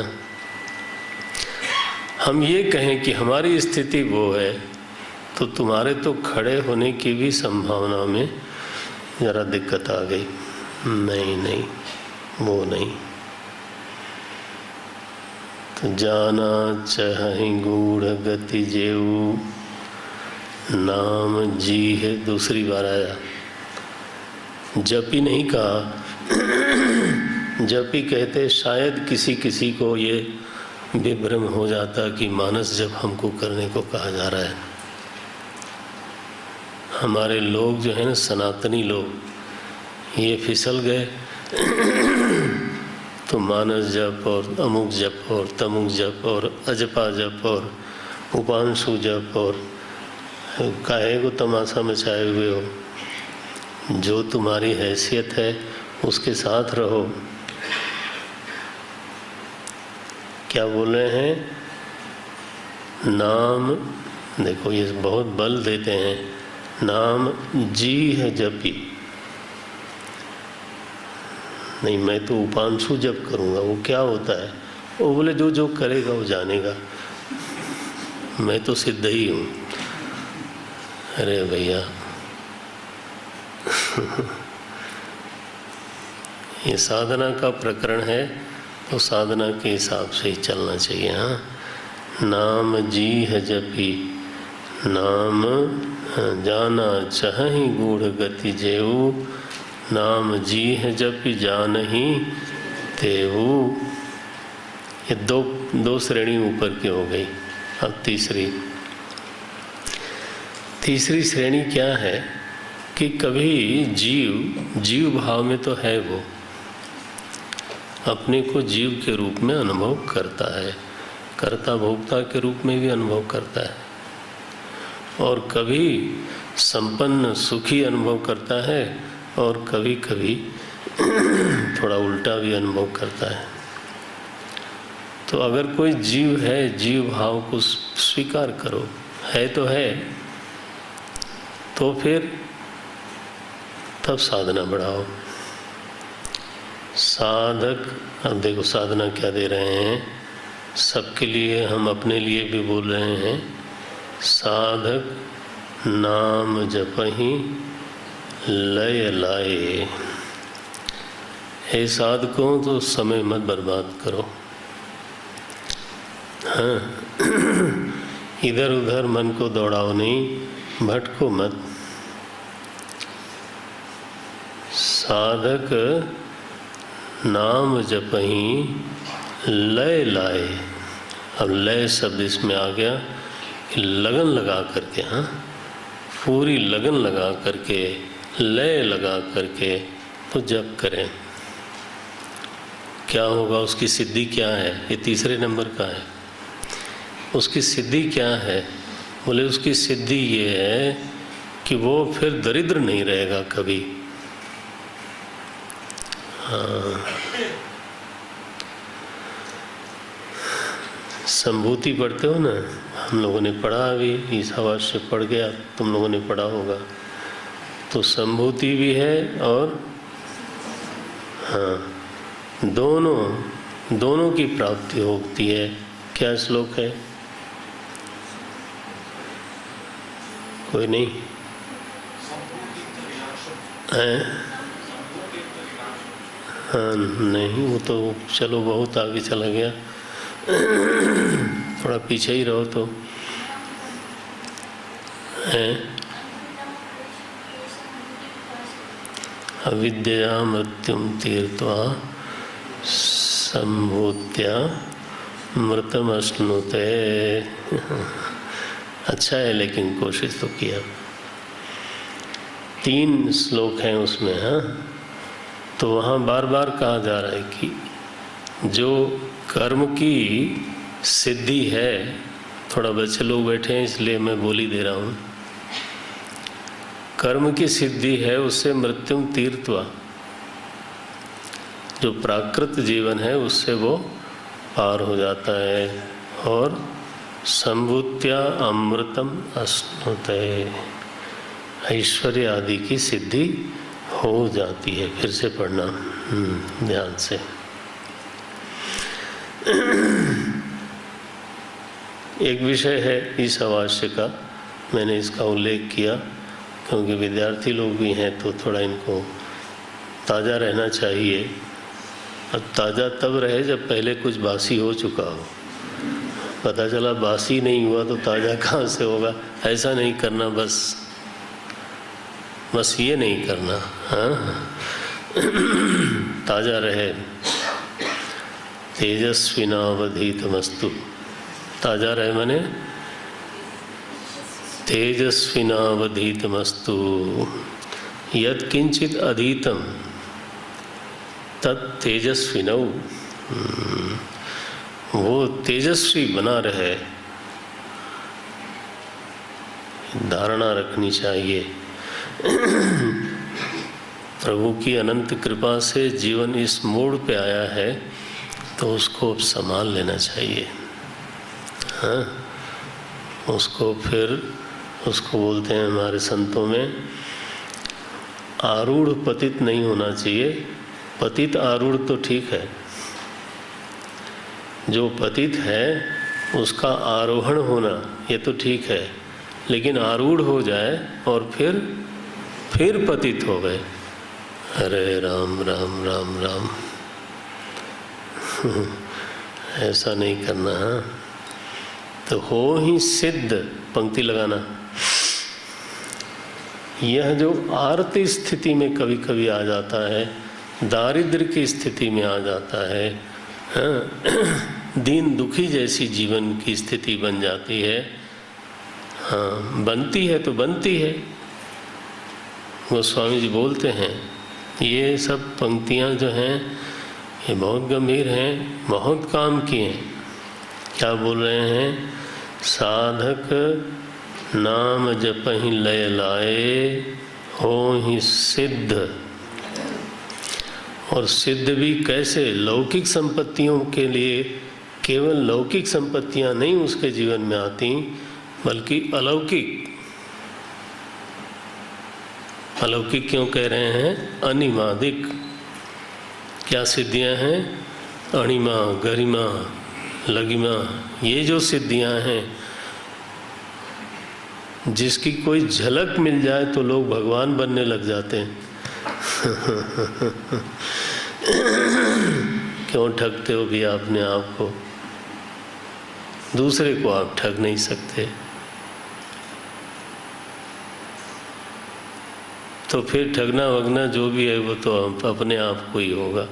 हम ये कहें कि हमारी स्थिति वो है, तो तुम्हारे तो खड़े होने की भी संभावना में ज़रा दिक्कत आ गई। नहीं, वो नहीं। तो जाना चाहि गूढ़ गति जेऊ, नाम जी है। दूसरी बार आया, जपी नहीं कहा। जपी कहते शायद किसी को ये विभ्रम हो जाता कि मानस जप हमको करने को कहा जा रहा है। हमारे लोग जो है ना, सनातनी लोग, ये फिसल गए तो मानस जप और अमुक जप और तमुक जप और अजपा जप और उपांशु जप और काहे को तमाशा मचाए हुए हो। जो तुम्हारी हैसियत है उसके साथ रहो। क्या बोल रहे हैं? नाम, देखो ये बहुत बल देते हैं, नाम जी है जपी। नहीं, मैं तो उपांशु जप करूँगा। वो क्या होता है? वो बोले जो करेगा वो जानेगा, मैं तो सिद्ध ही हूँ। अरे भैया ये साधना का प्रकरण है, तो साधना के हिसाब से ही चलना चाहिए। हाँ, नाम जी है जपी, नाम जाना चाहि गूढ़ गति जेऊ, नाम जी है जपी जानहि तेऊ। ये दो श्रेणी ऊपर की हो गई। अब तीसरी श्रेणी क्या है कि कभी जीव भाव में तो है, वो अपने को जीव के रूप में अनुभव करता है, कर्ता भोक्ता के रूप में भी अनुभव करता है, और कभी संपन्न सुखी अनुभव करता है, और कभी कभी थोड़ा उल्टा भी अनुभव करता है। तो अगर कोई जीव है, जीव भाव को स्वीकार करो, है तो है, तो फिर तब साधना बढ़ाओ। साधक, अब देखो साधना क्या दे रहे हैं सबके लिए, हम अपने लिए भी बोल रहे हैं। साधक नाम जपहि लय लाए। हे साधकों, तो समय मत बर्बाद करो। हाँ, इधर उधर मन को दौड़ाओ नहीं, भटको मत। साधक नाम जपहि लय लाए। अब लय शब्द इसमें आ गया कि लगन लगा करके, हाँ, पूरी लगन लगा करके, लय लगा करके तो जप करें। क्या होगा? उसकी सिद्धि क्या है? ये तीसरे नंबर का है। उसकी सिद्धि क्या है? बोले उसकी सिद्धि ये है कि वो फिर दरिद्र नहीं रहेगा कभी। हाँ, संभूति पढ़ते हो ना, हम लोगों ने पढ़ा, अभी ईसावास्य पढ़ गया, तुम लोगों ने पढ़ा होगा। तो संभूति भी है और हाँ, दोनों की प्राप्ति होती है। क्या श्लोक है? कोई नहीं है? हाँ, नहीं, वो तो चलो बहुत आगे चला गया, थोड़ा पीछे ही रहो तो है। अविद्या मृत्युम तीर्त्वा संभूत्या मृतम अश्नुते। अच्छा है, लेकिन कोशिश तो किया। 3 श्लोक हैं उसमें। हाँ, तो वहाँ बार बार कहा जा रहा है कि जो कर्म की सिद्धि है थोड़ा बच्चे लोग बैठे हैं इसलिए मैं बोली दे रहा हूँ। कर्म की सिद्धि है उससे मृत्युम तीर्थवा, जो प्राकृत जीवन है उससे वो पार हो जाता है। और संभूत्या अमृतम अश्नुते, ऐश्वर्य आदि की सिद्धि हो जाती है। फिर से पढ़ना ध्यान से। एक विषय है इस अवश्य का, मैंने इसका उल्लेख किया क्योंकि विद्यार्थी लोग भी हैं तो थोड़ा इनको ताज़ा रहना चाहिए। अब ताज़ा तब रहे जब पहले कुछ बासी हो चुका हो। पता चला बासी नहीं हुआ तो ताज़ा कहाँ से होगा। ऐसा नहीं करना, बस ये नहीं करना। हाँ ताज़ा रहे। तेजस्विनावधीतमस्तु, ताज़ा रहे माने तेजस्विनावधीतमस्तु। यत् किंचित अधीतम तत् तेजस्विनौ, वो तेजस्वी बना रहे, धारणा रखनी चाहिए। प्रभु की अनंत कृपा से जीवन इस मोड़ पे आया है तो उसको अब संभाल लेना चाहिए। हाँ, उसको बोलते हैं हमारे संतों में आरूढ़ पतित नहीं होना चाहिए। पतित आरूढ़ तो ठीक है, जो पतित है उसका आरोहण होना ये तो ठीक है, लेकिन आरूढ़ हो जाए और फिर पतित हो गए, हरे राम राम राम राम ऐसा नहीं करना। हाँ, तो हो ही सिद्ध, पंक्ति लगाना। यह जो आरती स्थिति में कभी कभी आ जाता है, दारिद्र्य की स्थिति में आ जाता है, हाँ, दीन दुखी जैसी जीवन की स्थिति बन जाती है। हाँ, बनती है तो बनती है। गोस्वामी जी बोलते हैं ये सब पंक्तियाँ जो हैं ये बहुत गंभीर हैं, बहुत काम की हैं। क्या बोल रहे हैं? साधक नाम जपहि लय लाए हो ही सिद्ध। और सिद्ध भी कैसे? लौकिक संपत्तियों के लिए केवल लौकिक संपत्तियां नहीं उसके जीवन में आती, बल्कि अलौकिक। अलौकिक क्यों कह रहे हैं? अनिमादिक। क्या सिद्धियां हैं? अणिमा, गरिमा, लगिमा, ये जो सिद्धियां हैं जिसकी कोई झलक मिल जाए तो लोग भगवान बनने लग जाते हैं। क्यों ठगते हो भी अपने आप को? दूसरे को आप ठग नहीं सकते, तो फिर ठगना वगना जो भी है वो तो अपने आप को ही होगा।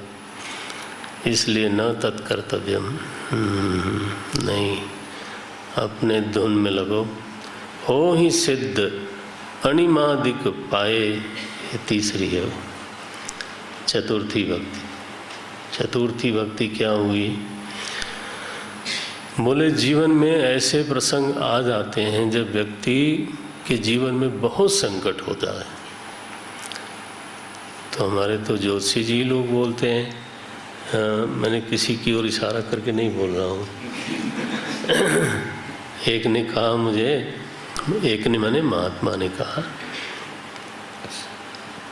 इसलिए न तत्कर्तव्यम, नहीं, अपने धुन में लगो। हो ही सिद्ध अणिमादिक पाए, ये तीसरी है। चतुर्थी भक्ति। चतुर्थी भक्ति क्या हुई? बोले जीवन में ऐसे प्रसंग आ जाते हैं जब व्यक्ति के जीवन में बहुत संकट होता है। तो हमारे तो ज्योतिषी जी लोग बोलते हैं, मैंने किसी की ओर इशारा करके नहीं बोल रहा हूँ। एक ने कहा मुझे, एक ने माने महात्मा ने कहा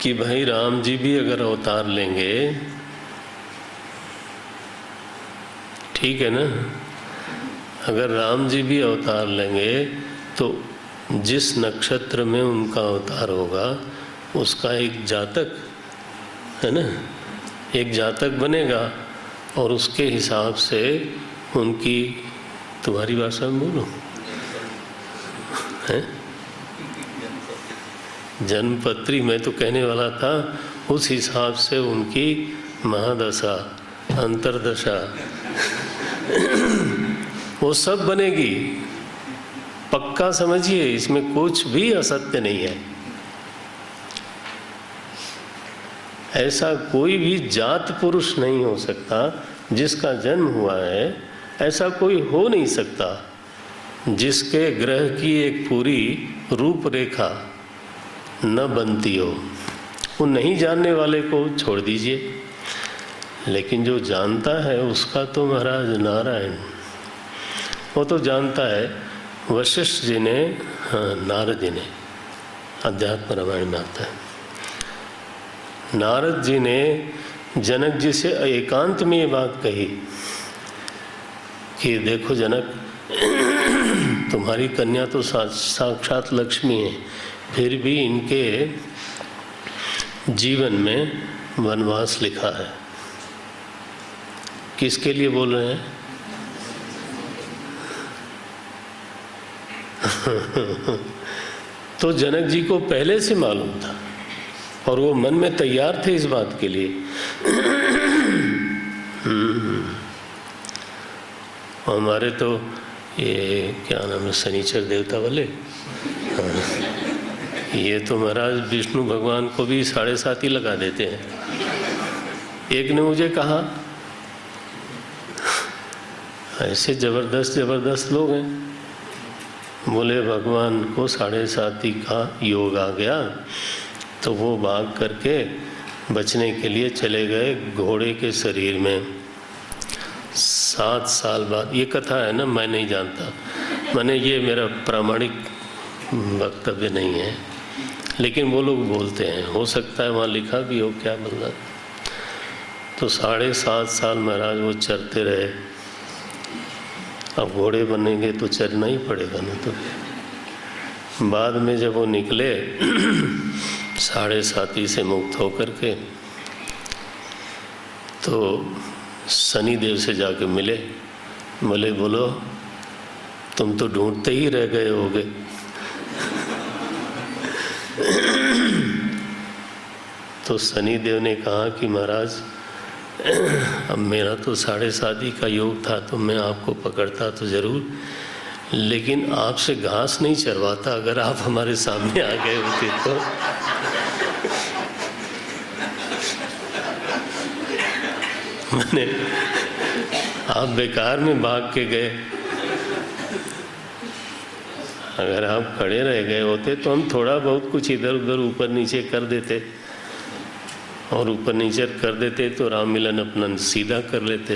कि भाई राम जी भी अगर अवतार लेंगे, ठीक है ना, अगर राम जी भी अवतार लेंगे तो जिस नक्षत्र में उनका अवतार होगा उसका एक जातक है ना, एक जातक बनेगा और उसके हिसाब से उनकी, तुम्हारी भाषा में बोलो, है जन्मपत्री, मैं तो कहने वाला था उस हिसाब से उनकी महादशा, अंतरदशा वो सब बनेगी। पक्का समझिए, इसमें कुछ भी असत्य नहीं है। ऐसा कोई भी जात पुरुष नहीं हो सकता जिसका जन्म हुआ है, ऐसा कोई हो नहीं सकता। जिसके ग्रह की एक पूरी रूपरेखा न बनती हो, वो नहीं जानने वाले को छोड़ दीजिए, लेकिन जो जानता है उसका तो महाराज नारायण, वो तो जानता है। वशिष्ठ जी ने, हाँ, नारद जी ने, अध्यात्म रामायण में आता है, नारद जी ने जनक जी से एकांत में ये बात कही कि देखो जनक, तुम्हारी कन्या तो साक्षात लक्ष्मी है, फिर भी इनके जीवन में वनवास लिखा है। किसके लिए बोल रहे हैं? तो जनक जी को पहले से मालूम था और वो मन में तैयार थे इस बात के लिए। हमारे तो ये क्या नाम है, शनिचर देवता वाले, ये तो महाराज विष्णु भगवान को भी 7.5 ही लगा देते हैं। एक ने मुझे कहा, ऐसे जबरदस्त लोग हैं, बोले भगवान को 7.5 का योग आ गया तो वो भाग करके बचने के लिए चले गए घोड़े के शरीर में। 7 साल बाद, ये कथा है ना, मैं नहीं जानता, मैंने, ये मेरा प्रामाणिक वक्तव्य नहीं है, लेकिन वो लोग बोलते हैं, हो सकता है वहाँ लिखा भी हो, क्या मतलब। तो 7.5 साल महाराज वो चरते रहे। अब घोड़े बनेंगे तो चरना ही पड़ेगा ना। तो बाद में जब वो निकले 7.5 से मुक्त होकर के, तो शनि देव से जाके मिले, बोले बोलो तुम तो ढूंढते ही रह गए होगे। तो शनि देव ने कहा कि महाराज, अब मेरा तो 7.5 का योग था, तो मैं आपको पकड़ता तो जरूर, लेकिन आपसे घास नहीं चरवाता अगर आप हमारे सामने आ गए होते तो। मैंने, आप बेकार में भाग के गए, अगर आप खड़े रह गए होते तो हम थोड़ा बहुत कुछ इधर उधर ऊपर नीचे कर देते, और ऊपर नीचे कर देते तो राम मिलन अपना सीधा कर लेते।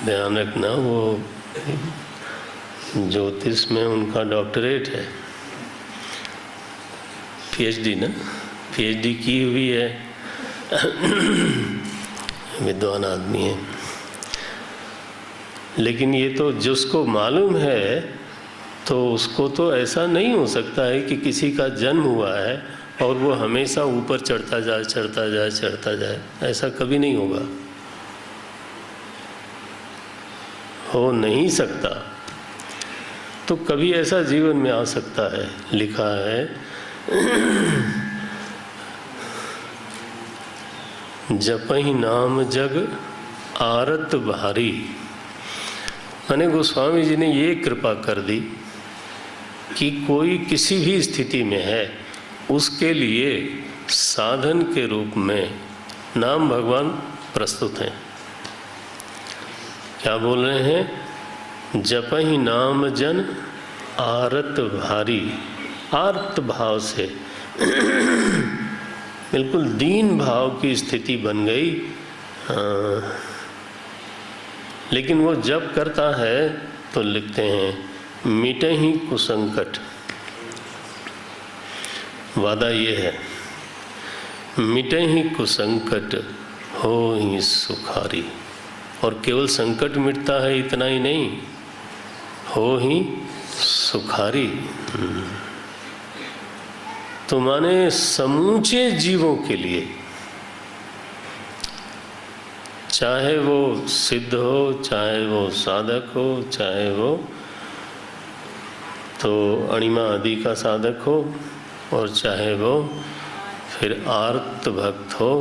ध्यान रखना, वो ज्योतिष में उनका डॉक्टरेट है, पीएचडी ना, पीएचडी की हुई है, विद्वान आदमी है। लेकिन ये तो जिसको मालूम है, तो उसको तो ऐसा नहीं हो सकता है कि किसी का जन्म हुआ है और वो हमेशा ऊपर चढ़ता जाए, ऐसा कभी नहीं होगा, हो नहीं सकता। तो कभी ऐसा जीवन में आ सकता है, लिखा है जपहि नाम जग आरत भारी। मैंने गोस्वामी जी ने ये कृपा कर दी कि कोई किसी भी स्थिति में है, उसके लिए साधन के रूप में नाम भगवान प्रस्तुत हैं। क्या बोल रहे हैं? जपहि नाम जन आरत भारी, आर्त भाव से बिल्कुल दीन भाव की स्थिति बन गई। लेकिन वो जब करता है तो लिखते हैं मिटे ही कुसंकट। वादा ये है, मिटे ही कुसंकट हो ही सुखारी। और केवल संकट मिटता है इतना ही नहीं, हो ही सुखारी। तो माने समूचे जीवों के लिए, चाहे वो सिद्ध हो, चाहे वो साधक हो, चाहे वो तो अणिमा आदि का साधक हो, और चाहे वो फिर आर्त भक्त हो,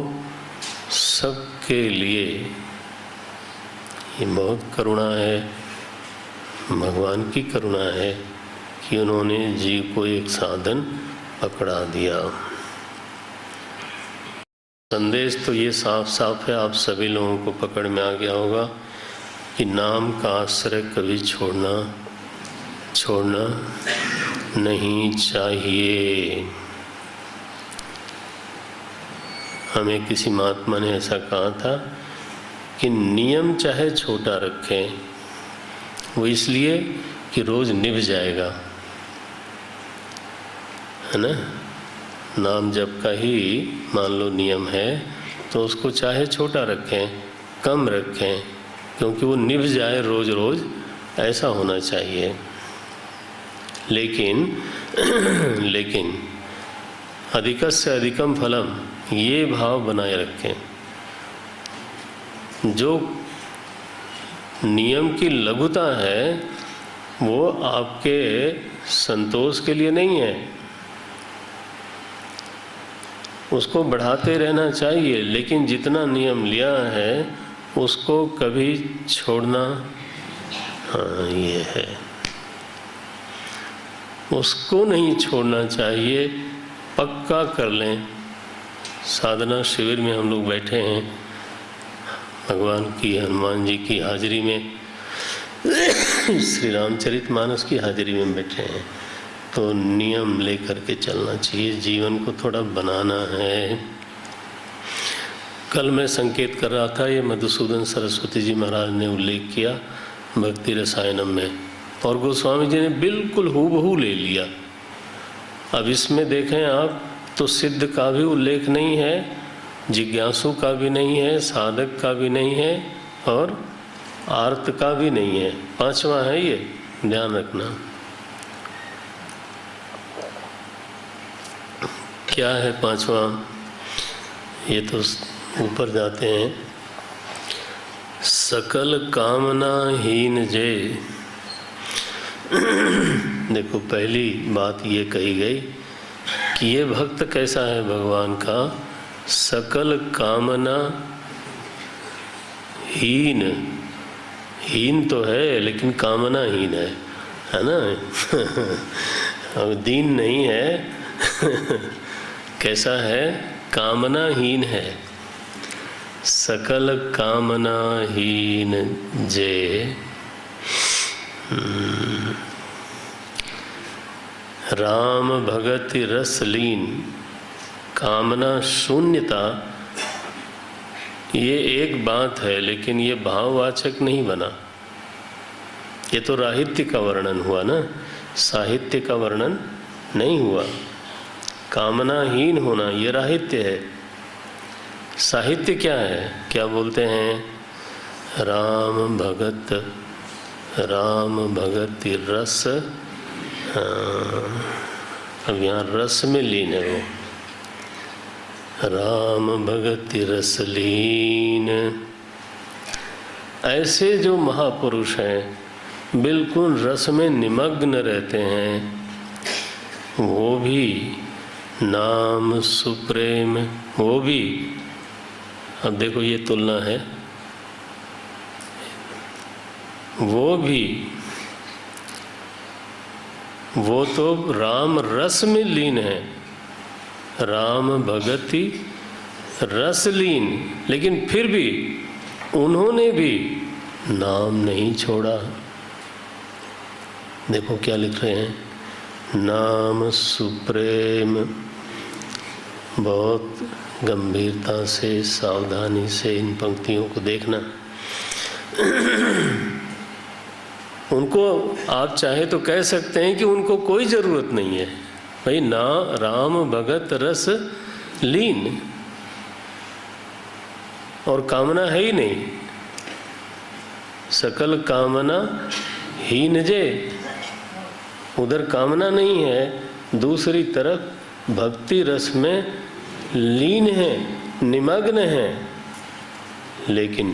सबके लिए ये बहुत करुणा है, भगवान की करुणा है कि उन्होंने जीव को एक साधन पकड़ा दिया। संदेश तो ये साफ साफ है, आप सभी लोगों को पकड़ में आ गया होगा कि नाम का आश्रय कभी छोड़ना नहीं चाहिए। हमें किसी महात्मा ने ऐसा कहा था कि नियम चाहे छोटा रखें, वो इसलिए कि रोज निभ जाएगा, है ना। नाम जप का ही मान लो नियम है तो उसको चाहे छोटा रखें, कम रखें, क्योंकि वो निभ जाए रोज रोज, ऐसा होना चाहिए। लेकिन अधिकस्य अधिकम फलम, ये भाव बनाए रखें। जो नियम की लघुता है वो आपके संतोष के लिए नहीं है, उसको बढ़ाते रहना चाहिए। लेकिन जितना नियम लिया है उसको कभी छोड़ना, हाँ ये है, उसको नहीं छोड़ना चाहिए, पक्का कर लें। साधना शिविर में हम लोग बैठे हैं, भगवान की, हनुमान जी की हाजिरी में, श्री रामचरितमानस की हाजिरी में बैठे हैं, तो नियम लेकर के चलना चाहिए, जीवन को थोड़ा बनाना है। कल मैं संकेत कर रहा था, ये मधुसूदन सरस्वती जी महाराज ने उल्लेख किया भक्ति रसायनम में, और गोस्वामी जी ने बिल्कुल हूबहू ले लिया। अब इसमें देखें आप तो सिद्ध का भी उल्लेख नहीं है, जिज्ञासु का भी नहीं है, साधक का भी नहीं है, और आर्त का भी नहीं है। पांचवा है ये, ध्यान रखना। क्या है पांचवा? ये तो ऊपर जाते हैं, सकल कामना हीन जे। देखो पहली बात ये कही गई कि ये भक्त कैसा है भगवान का, सकल कामना हीन। हीन तो है लेकिन कामना हीन है ना। अब दीन नहीं है। कैसा है? कामना हीन है। सकल कामना हीन जे। राम भगति रसलीन, कामना शून्यता, ये एक बात है लेकिन ये भाववाचक नहीं बना। ये तो राहित्य का वर्णन हुआ ना, साहित्य का वर्णन नहीं हुआ। कामनाहीन होना ये राहित्य है। साहित्य क्या है? क्या बोलते हैं? राम भगति रस। अब यहाँ रस में लीन है वो, राम भगति रस लीन। ऐसे जो महापुरुष हैं बिल्कुल रस में निमग्न रहते हैं, वो भी नाम सुप्रेम, वो भी। अब देखो ये तुलना है, वो तो राम रस में लीन है, राम भगति रसलीन, लेकिन फिर भी उन्होंने भी नाम नहीं छोड़ा। देखो क्या लिख रहे हैं, नाम सुप्रेम। बहुत गंभीरता से, सावधानी से इन पंक्तियों को देखना। उनको आप चाहे तो कह सकते हैं कि उनको कोई ज़रूरत नहीं है भाई, ना राम भगत रस लीन, और कामना है ही नहीं। सकल कामना हीन जे, उधर कामना नहीं है, दूसरी तरफ भक्ति रस में लीन है, निमग्न है। लेकिन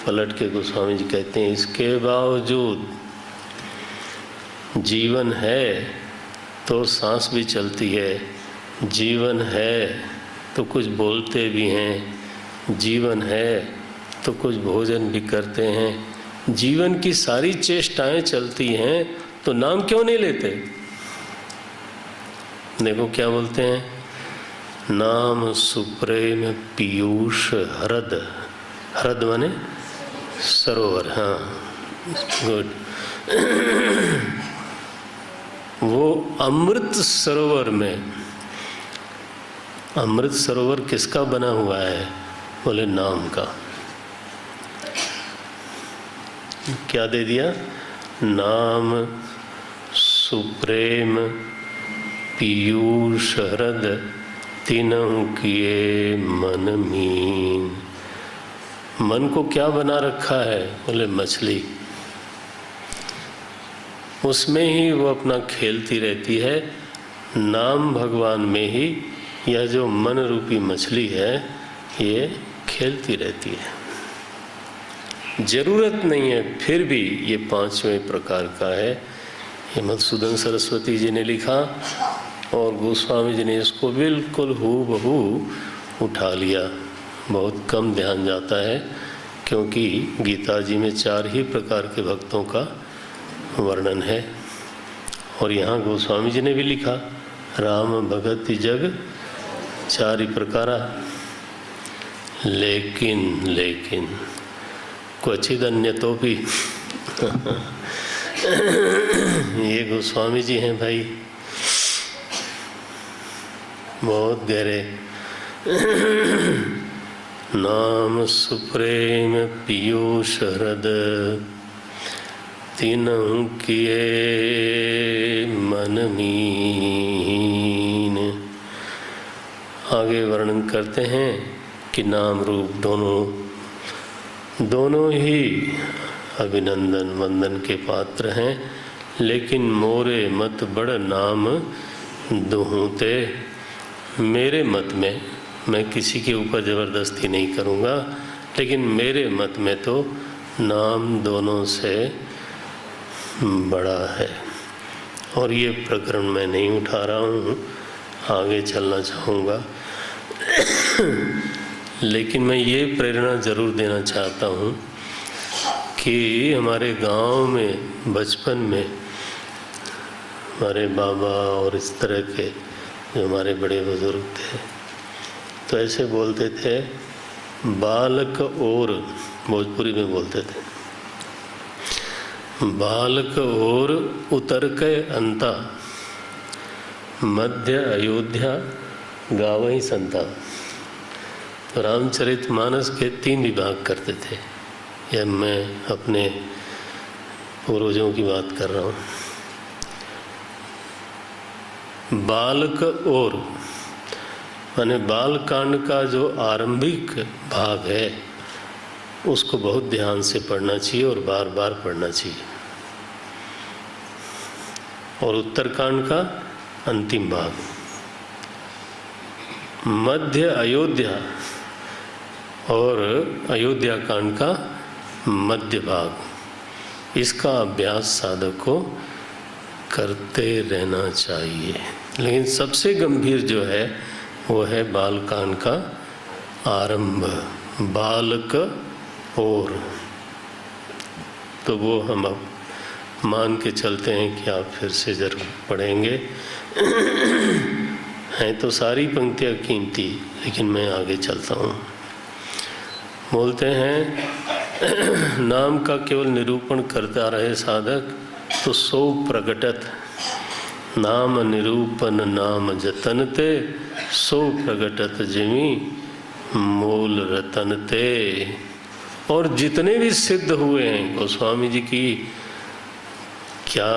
पलट के गोस्वामी जी कहते हैं इसके बावजूद जीवन है तो सांस भी चलती है, जीवन है तो कुछ बोलते भी हैं, जीवन है तो कुछ भोजन भी करते हैं, जीवन की सारी चेष्टाएं चलती हैं, तो नाम क्यों नहीं लेते? देखो क्या बोलते हैं, नाम सुप्रेम पीयूष हरद। हरद माने सरोवर, हाँ, गुड। वो अमृत सरोवर में, अमृत सरोवर किसका बना हुआ है? बोले नाम का। क्या दे दिया? नाम सुप्रेम पीयूष हृद तीनों किए मन मीन। मन को क्या बना रखा है? बोले मछली। उसमें ही वो अपना खेलती रहती है। नाम भगवान में ही यह जो मन रूपी मछली है ये खेलती रहती है। जरूरत नहीं है, फिर भी ये पांचवें प्रकार का है। ये मधुसूदन सरस्वती जी ने लिखा और गोस्वामी जी ने इसको बिल्कुल हूबहू उठा लिया। बहुत कम ध्यान जाता है क्योंकि गीता जी में 4 ही प्रकार के भक्तों का वर्णन है और यहाँ गोस्वामी जी ने भी लिखा राम भगति जग 4 ही प्रकारा। लेकिन क्वचिद अन्य तो भी ये गोस्वामी जी हैं भाई, बहुत गहरे। नाम सुप्रेम पीयूष हृद तीनों किए मन मीन। आगे वर्णन करते हैं कि नाम रूप दोनों ही अभिनंदन वंदन के पात्र हैं, लेकिन मोरे मत बड़ नाम दुहूते। मेरे मत में, मैं किसी के ऊपर ज़बरदस्ती नहीं करूँगा, लेकिन मेरे मत में तो नाम दोनों से बड़ा है। और ये प्रकरण मैं नहीं उठा रहा हूँ, आगे चलना चाहूँगा। लेकिन मैं ये प्रेरणा ज़रूर देना चाहता हूँ कि हमारे गांव में बचपन में हमारे बाबा और इस तरह के जो हमारे बड़े बुजुर्ग थे तो ऐसे बोलते थे, बालक और, भोजपुरी में बोलते थे, बालक और उतर के अंता मध्य अयोध्या गावही संता। तो रामचरितमानस के 3 विभाग करते थे। यह मैं अपने पूर्वजों की बात कर रहा हूँ। बालक और माने बाल कांड का जो आरंभिक भाग है उसको बहुत ध्यान से पढ़ना चाहिए और बार बार पढ़ना चाहिए। और उत्तरकांड का अंतिम भाग, मध्य अयोध्या और अयोध्या कांड का मध्य भाग, इसका अभ्यास साधक को करते रहना चाहिए। लेकिन सबसे गंभीर जो है वो है बालकांड का आरंभ, बालक और। तो वो हम अब मान के चलते हैं कि आप फिर से जरूर पढ़ेंगे। हैं तो सारी पंक्तियाँ कीमती, लेकिन मैं आगे चलता हूँ। बोलते हैं नाम का केवल निरूपण करता रहे साधक तो सो प्रगटत। नाम निरूपण नाम जतनते सो प्रगटत जिमी मूल रतनते। और जितने भी सिद्ध हुए हैं गोस्वामी जी की, क्या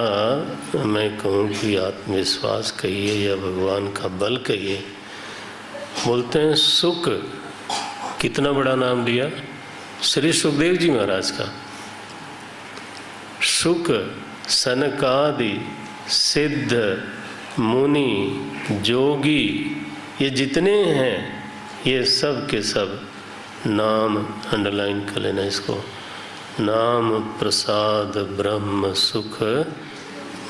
मैं कहूँ कि आत्मविश्वास कहिए या भगवान का बल कहिए, बोलते हैं सुख, कितना बड़ा नाम लिया श्री सुखदेव जी महाराज का। सुख, सनकादि, सिद्ध, मुनि, जोगी, ये जितने हैं ये सब के सब नाम, अंडरलाइन कर लेना इसको, नाम प्रसाद ब्रह्म सुख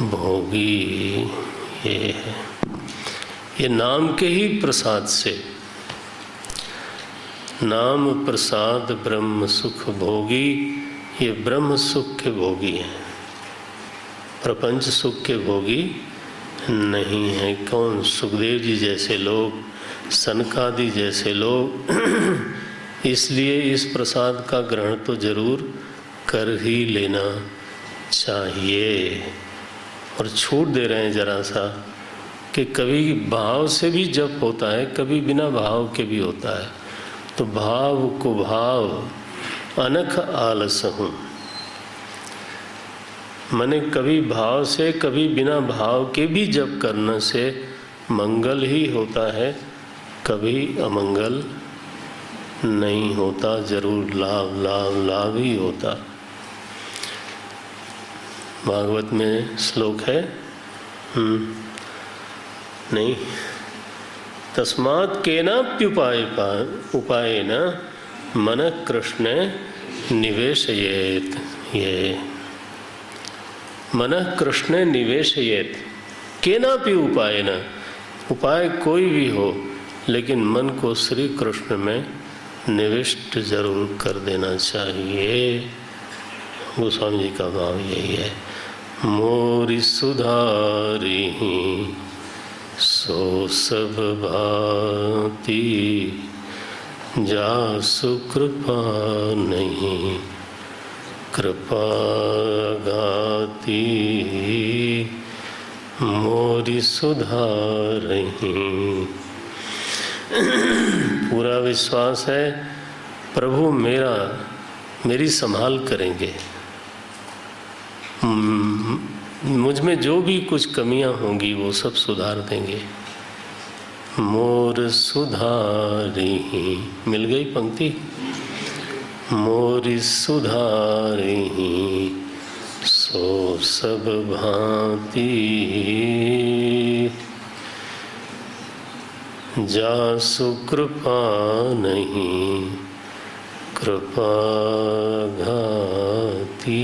भोगी। ये है, ये नाम के ही प्रसाद से, नाम प्रसाद ब्रह्म सुख भोगी, ये ब्रह्म सुख के भोगी हैं, प्रपंच सुख के भोगी नहीं है। कौन? सुखदेव जी जैसे लोग, सनकादि जैसे लोग, इसलिए इस प्रसाद का ग्रहण तो जरूर कर ही लेना चाहिए। और छूट दे रहे हैं जरा सा कि कभी भाव से भी जप होता है, कभी बिना भाव के भी होता है। तो भाव को भाव अनख आलस हूँ, माने कभी भाव से कभी बिना भाव के भी जप करने से मंगल ही होता है, कभी अमंगल नहीं होता, जरूर लाभ लाभ लाभ ही होता। भागवत में श्लोक है नहीं, तस्मात् केनाप्युपायेन मनः कृष्णे निवेशयेत्। ये मनः कृष्णे निवेशयेत्, केनापि उपायेन, उपाय कोई भी हो लेकिन मन को श्री कृष्ण में निविष्ट जरूर कर देना चाहिए। गोस्वामी जी का भाव यही है। मोरि सुधारी सो सब भांति, जासु कृपा नहीं कृपा गाती, मोरि सुधारही। पूरा विश्वास है प्रभु मेरी संभाल करेंगे, मुझ में जो भी कुछ कमियां होंगी वो सब सुधार देंगे। मोर सुधारी, मिल गई पंक्ति, मोरि सुधारही सो सब भांति, जासु कृपा नहीं कृपा घाती।